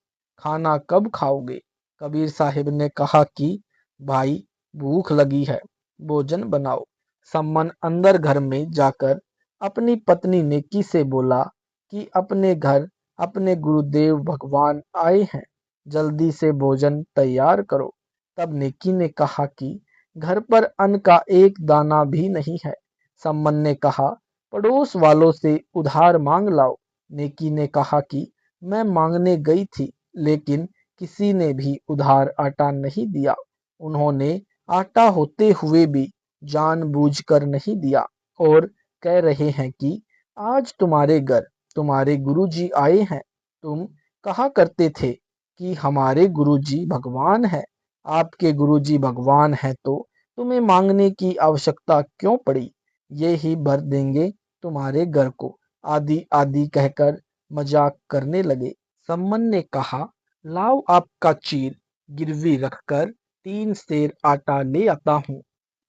खाना कब खाओगे? कबीर साहिब ने कहा कि भाई, भूख लगी है, भोजन बनाओ। सम्मन अंदर घर में जाकर अपनी पत्नी नेकी से बोला कि अपने घर अपने गुरुदेव भगवान आए हैं, जल्दी से भोजन तैयार करो। तब नेकी ने कहा कि घर पर अन्न का एक दाना भी नहीं है। सम्मन ने कहा, पड़ोस वालों से उधार मांग लाओ। नेकी ने कहा कि मैं मांगने गई थी, लेकिन किसी ने भी उधार आटा नहीं दिया। उन्होंने आटा होते हुए भी जानबूझकर नहीं दिया और कह रहे हैं कि आज तुम्हारे घर तुम्हारे गुरुजी आए हैं। तुम कहा करते थे कि हमारे गुरुजी भगवान है। आपके गुरुजी भगवान है तो तुम्हें मांगने की आवश्यकता क्यों पड़ी? ये ही भर देंगे तुम्हारे घर को। आदि आदि कहकर मजाक करने लगे। सम्मन ने कहा, लाओ आपका चीर गिरवी रखकर 3 सेर आटा ले आता हूँ।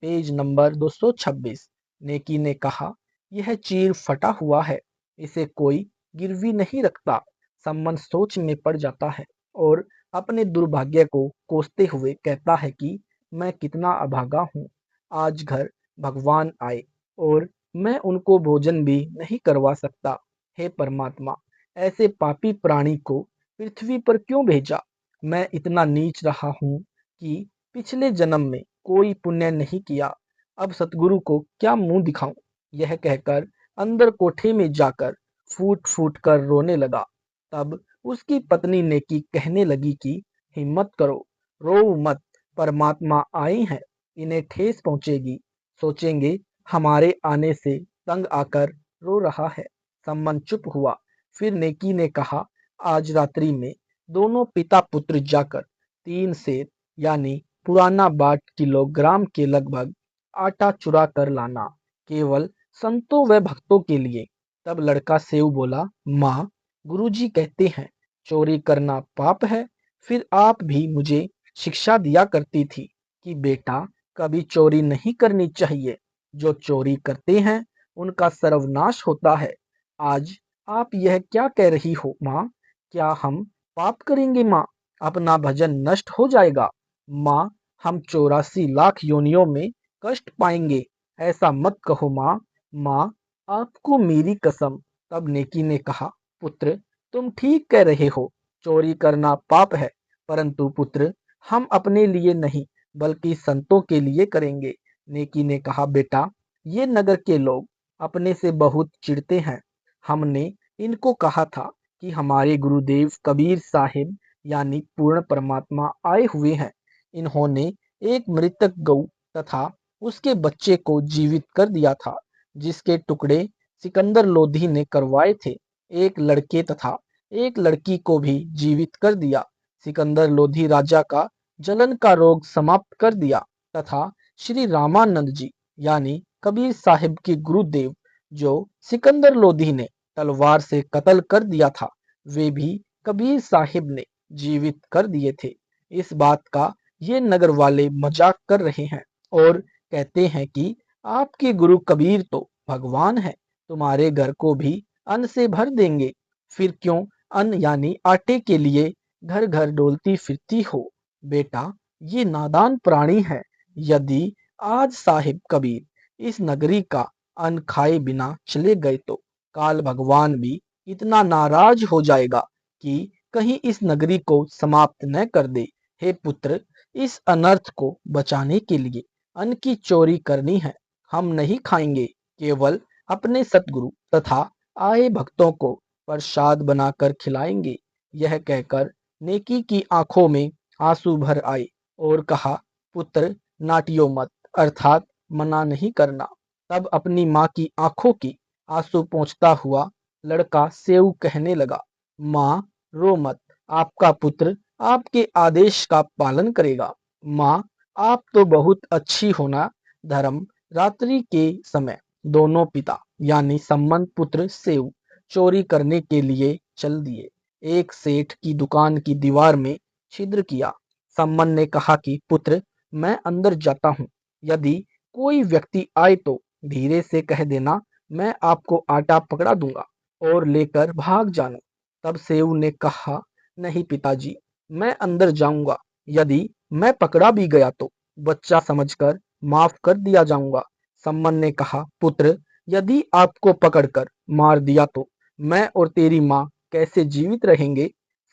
Page number 226। नेकी ने कहा, यह चीर फटा हुआ है, इसे कोई गिरवी नहीं रखता। सम्मन सोच में पड़ जाता है और अपने दुर्भाग्य को कोसते हुए कहता है कि मैं कितना अभागा हूँ। आज घर भगवान आए और मैं उनको भोजन भी नहीं करवा सकता। हे परमात्मा, ऐसे पापी प्राणी को पृथ्वी पर क्यों भेजा? मैं इतना नीच रहा हूँ कि पिछले जन्म में कोई पुण्य नहीं किया। अब सतगुरु को क्या मुंह दिखाऊं? यह कहकर अंदर कोठे में जाकर फूट फूट कर रोने लगा। तब उसकी पत्नी नेकी कहने लगी कि हिम्मत करो, रो मत, परमात्मा आए हैं, इन्हें ठेस पहुंचेगी, सोचेंगे हमारे आने से तंग आकर रो रहा है। सम्मन चुप हुआ। फिर नेकी ने कहा, आज रात्रि में दोनों पिता पुत्र जाकर 3 सेर यानी पुराना 62 किलोग्राम के लगभग आटा चुरा कर लाना, केवल संतों व भक्तों के लिए। तब लड़का सेव बोला, माँ, गुरुजी कहते हैं चोरी करना पाप है। फिर आप भी मुझे शिक्षा दिया करती थी कि बेटा, कभी चोरी नहीं करनी चाहिए। जो चोरी करते हैं उनका सर्वनाश होता है। आज आप यह क्या कह रही हो माँ? क्या हम पाप करेंगे माँ? अपना भजन नष्ट हो जाएगा। माँ, हम 84 लाख योनियों में कष्ट पाएंगे। ऐसा मत कहो माँ। माँ, आपको मेरी कसम। तब नेकी ने कहा, पुत्र, तुम ठीक कह रहे हो, चोरी करना पाप है, परंतु पुत्र, हम अपने लिए नहीं बल्कि संतों के लिए करेंगे। नेकी ने कहा, बेटा, ये नगर के लोग अपने से बहुत चिढ़ते हैं। हमने इनको कहा था कि हमारे गुरुदेव कबीर साहिब यानी पूर्ण परमात्मा आए हुए हैं। इन्होंने एक मृतक गऊ तथा उसके बच्चे को जीवित कर दिया था, जिसके टुकड़े सिकंदर लोधी ने करवाए थे। एक लड़के तथा एक लड़की को भी जीवित कर दिया। सिकंदर लोधी राजा का जलन का रोग समाप्त कर दिया तथा श्री रामानंद जी यानी कबीर साहिब के गुरुदेव, जो सिकंदर लोधी ने तलवार से कत्ल कर दिया था, वे भी कबीर साहिब ने जीवित कर दिए थे। इस बात का ये नगर वाले मजाक कर रहे हैं और कहते हैं कि आपके गुरु कबीर तो भगवान है, तुम्हारे घर को भी अन्न से भर देंगे। फिर क्यों अन्न यानी आटे के लिए घर घर डोलती फिरती हो? बेटा, ये नादान प्राणी है। यदि आज साहिब कबीर इस नगरी का अन्न खाए बिना चले गए तो काल भगवान भी इतना नाराज हो जाएगा कि कहीं इस नगरी को समाप्त न कर दे। हे पुत्र, इस अनर्थ को बचाने के लिए अन्न की चोरी करनी है। हम नहीं खाएंगे, केवल अपने सतगुरु तथा आए भक्तों को प्रसाद बनाकर खिलाएंगे। यह कहकर नेकी की आंखों में आंसू भर आए और कहा, पुत्र, नाटियो मत, अर्थात मना नहीं करना। तब अपनी माँ की आंखों की आंसू पोंछता हुआ लड़का सेऊ कहने लगा, माँ, रो मत, आपका पुत्र आपके आदेश का पालन करेगा। माँ, आप तो बहुत अच्छी हो ना। धर्म रात्रि के समय दोनों पिता यानी सम्मन पुत्र सेव चोरी करने के लिए चल दिए। एक सेठ की दुकान की दीवार में छिद्र किया। सम्मन ने कहा कि पुत्र, मैं अंदर जाता हूँ। यदि कोई व्यक्ति आए तो धीरे से कह देना, मैं आपको आटा पकड़ा दूंगा और लेकर भाग जाना। तब सेव ने कहा, नहीं पिताजी, मैं अंदर जाऊंगा। यदि मैं पकड़ा भी गया तो बच्चा समझकर माफ कर दिया जाऊंगा। सम्मन ने कहा, पुत्र, यदि आपको पकड़कर मार दिया तो मैं और तेरी माँ कैसे जीवित रहेंगे?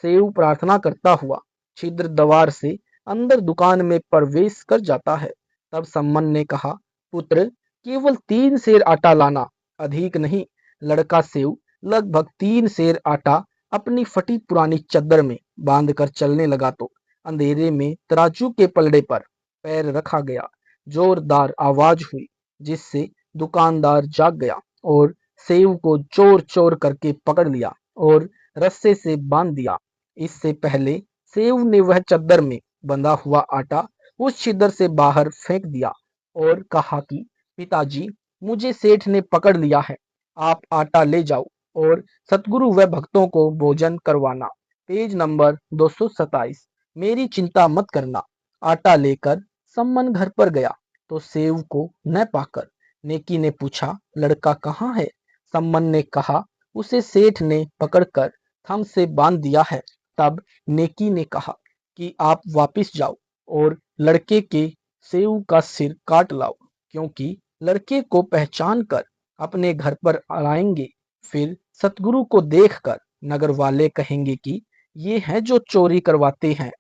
सेव प्रार्थना करता हुआ छिद्र दीवार से अंदर दुकान में प्रवेश कर जाता है। तब सम्मन ने कहा, पुत्र, केवल 3 सेर आटा लाना, अधिक नहीं। लड़का सेव लगभग 3 सेर आटा अपनी फटी पुरानी चद्दर में बांधकर चलने लगा तो अंधेरे में तराजू के पलड़े पर पैर रखा गया। जोरदार आवाज हुई, जिससे दुकानदार जाग गया और सेव को चोर चोर करके पकड़ लिया और रस्से से बांध दिया। इससे पहले सेव ने वह चद्दर में बंधा हुआ आटा उस छिद्र से बाहर फेंक दिया और कहा कि पिताजी, मुझे सेठ ने पकड़ लिया है। आप आटा ले जाओ और सतगुरु व भक्तों को भोजन करवाना। Page number 227। मेरी चिंता मत करना। आटा लेकर सम्मन घर पर गया तो सेव को न पाकर नेकी ने पूछा, लड़का कहाँ है? सम्मन ने कहा, उसे सेठ ने पकड़कर थम से बांध दिया है। तब नेकी ने कहा कि आप वापिस जाओ और लड़के के सेव का सिर काट लाओ, क्योंकि लड़के को पहचान कर अपने घर पर लाएंगे। फिर सतगुरु को देखकर नगर वाले कहेंगे कि ये हैं जो चोरी करवाते हैं।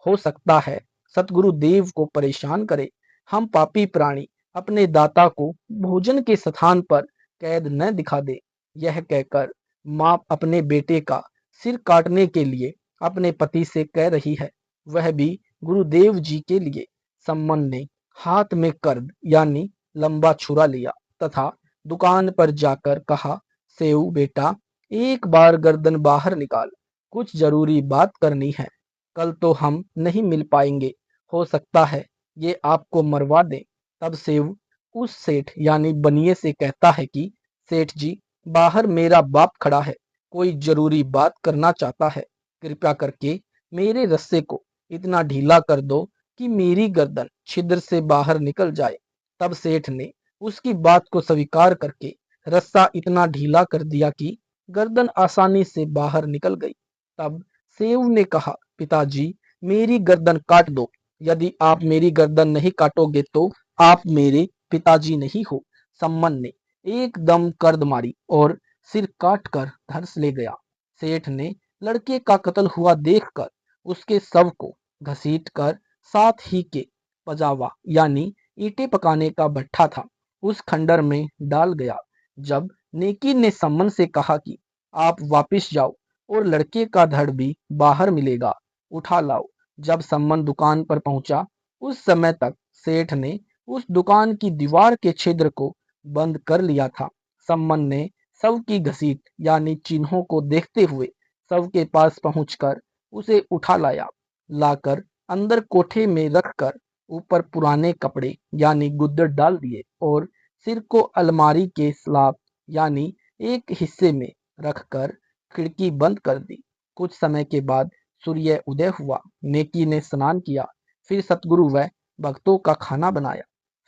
हो सकता है सतगुरु देव को परेशान करे। हम पापी प्राणी अपने दाता को भोजन के स्थान पर कैद न दिखा दे। यह कहकर माँ अपने बेटे का सिर काटने के लिए अपने पति से कह रही है, वह भी गुरुदेव जी के लिए। सम्मन ने हाथ में कर्द यानी लंबा छुरा लिया तथा दुकान पर जाकर कहा, सेऊ बेटा, एक बार गर्दन बाहर निकाल, कुछ जरूरी बात करनी है। कल तो हम नहीं मिल पाएंगे, हो सकता है ये आपको मरवा दें। तब सेव उस सेठ यानी बनिए से कहता है कि सेठ जी, बाहर मेरा बाप खड़ा है, कोई जरूरी बात करना चाहता है। कृपया करके मेरे रस्से को इतना ढीला कर दो कि मेरी गर्दन छिद्र से बाहर निकल जाए। तब सेठ ने उसकी बात को स्वीकार करके रस्सा इतना ढीला कर दिया कि गर्दन आसानी से बाहर निकल गई। तब सेव ने कहा, पिताजी, मेरी गर्दन काट दो। यदि आप मेरी गर्दन नहीं काटोगे तो आप मेरे पिताजी नहीं हो। सम्मन ने एकदम कर्द मारी और सिर काट कर धर्स ले गया। सेठ ने लड़के का कत्ल हुआ देखकर उसके शव को घसीट कर साथ ही के पजावा यानी ईंटें पकाने का भट्ठा था, उस खंडर में डाल गया। जब नेकी ने सम्मन से कहा कि आप वापिस जाओ और लड़के का धड़ भी बाहर मिलेगा, उठा लाओ। जब सम्मन दुकान पर पहुंचा, उस समय तक सेठ ने उस दुकान की दीवार के छिद्र को बंद कर लिया था। सम्मन ने शव की घसीट यानी चिन्हों को देखते हुए शव के पास पहुंचकर उसे उठा लाया। लाकर अंदर कोठे में रखकर ऊपर पुराने कपड़े यानी गुद्दर डाल दिए और सिर को अलमारी के स्लाब यानी एक हिस्से में रखकर खिड़की बंद कर दी। कुछ समय के बाद सूर्य उदय हुआ। नेकी ने स्नान किया, फिर सतगुरु व भक्तों का खाना बनाया।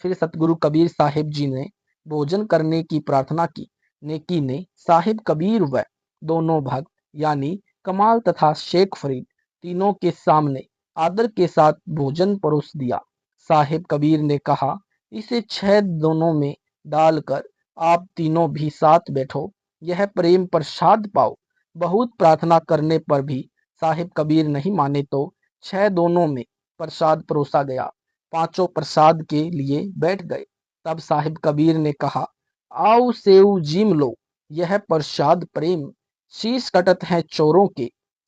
फिर सतगुरु कबीर साहिब जी ने भोजन करने की प्रार्थना की। नेकी ने साहिब कबीर व दोनों भक्त यानी कमाल तथा शेख फरीद तीनों के सामने आदर के साथ भोजन परोस दिया। साहिब कबीर ने कहा, इसे 6 दोनों में डालकर आप तीनों भी साथ बैठो, यह प्रेम प्रसाद पाओ। बहुत प्रार्थना करने पर भी साहिब कबीर नहीं माने तो 6 दोनों में प्रसाद परोसा गया। पांचों प्रसाद के लिए बैठ गए। तब साहिब कबीर ने कहा, आओ सेव जीम लो, यह प्रसाद प्रेम। शीश कटत है चोरों के,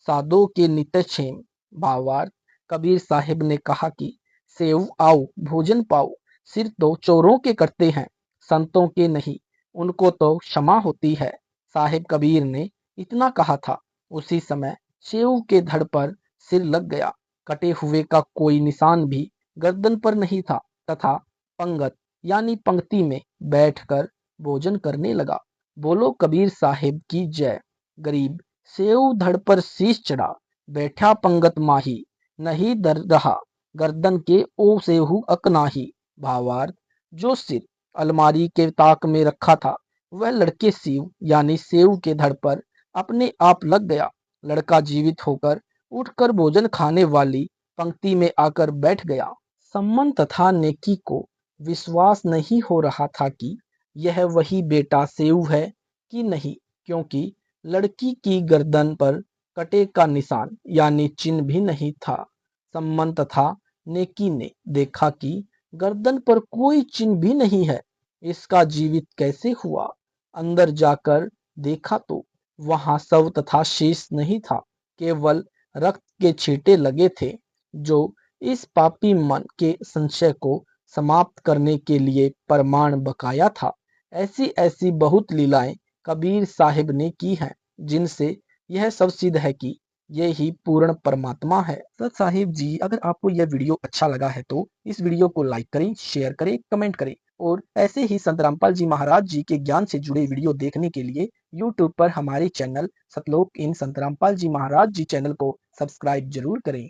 साधो के नित्य क्षेम। भावार्थ, कबीर साहिब ने कहा कि सेव आओ भोजन पाओ, सिर तो चोरों के कटते हैं, संतों के नहीं, उनको तो क्षमा होती है। साहिब कबीर ने इतना कहा था, उसी समय सेव के धड़ पर सिर लग गया। कटे हुए का कोई निशान भी गर्दन पर नहीं था तथा पंगत यानी पंक्ति में बैठकर भोजन करने लगा। बोलो कबीर साहिब की जय। गरीब सेऊ धड़ पर शीश चढ़ा, बैठा पंगत माही, नहीं दर रहा गर्दन के ओ सेहू अकनाही। भावार्थ, जो सिर अलमारी के ताक में रखा था वह लड़के सीव यानी सेव के धड़ पर अपने आप लग गया। लड़का जीवित होकर उठकर भोजन खाने वाली पंक्ति में आकर बैठ गया। सम्मन तथा नेकी को विश्वास नहीं हो रहा था कि यह वही बेटा सेव है कि नहीं, क्योंकि लड़की की गर्दन पर कटे का निशान यानी चिन्ह भी नहीं था। सम्मन तथा नेकी ने देखा कि गर्दन पर कोई चिन्ह भी नहीं है, इसका जीवित कैसे हुआ। अंदर जाकर देखा तो वहां शव तथा शेष नहीं था, केवल रक्त के छींटे लगे थे, जो इस पापी मन के संशय को समाप्त करने के लिए प्रमाण बकाया था। ऐसी ऐसी बहुत लीलाएं कबीर साहिब ने की हैं, जिनसे यह सब सिद्ध है कि ये ही पूर्ण परमात्मा है। सत साहिब जी, अगर आपको यह वीडियो अच्छा लगा है तो इस वीडियो को लाइक करें, शेयर करें, कमेंट करें और ऐसे ही संत रामपाल जी महाराज जी के ज्ञान से जुड़े वीडियो देखने के लिए यूट्यूब पर हमारे चैनल सतलोक इन संत रामपाल जी महाराज जी चैनल को सब्सक्राइब जरूर करें।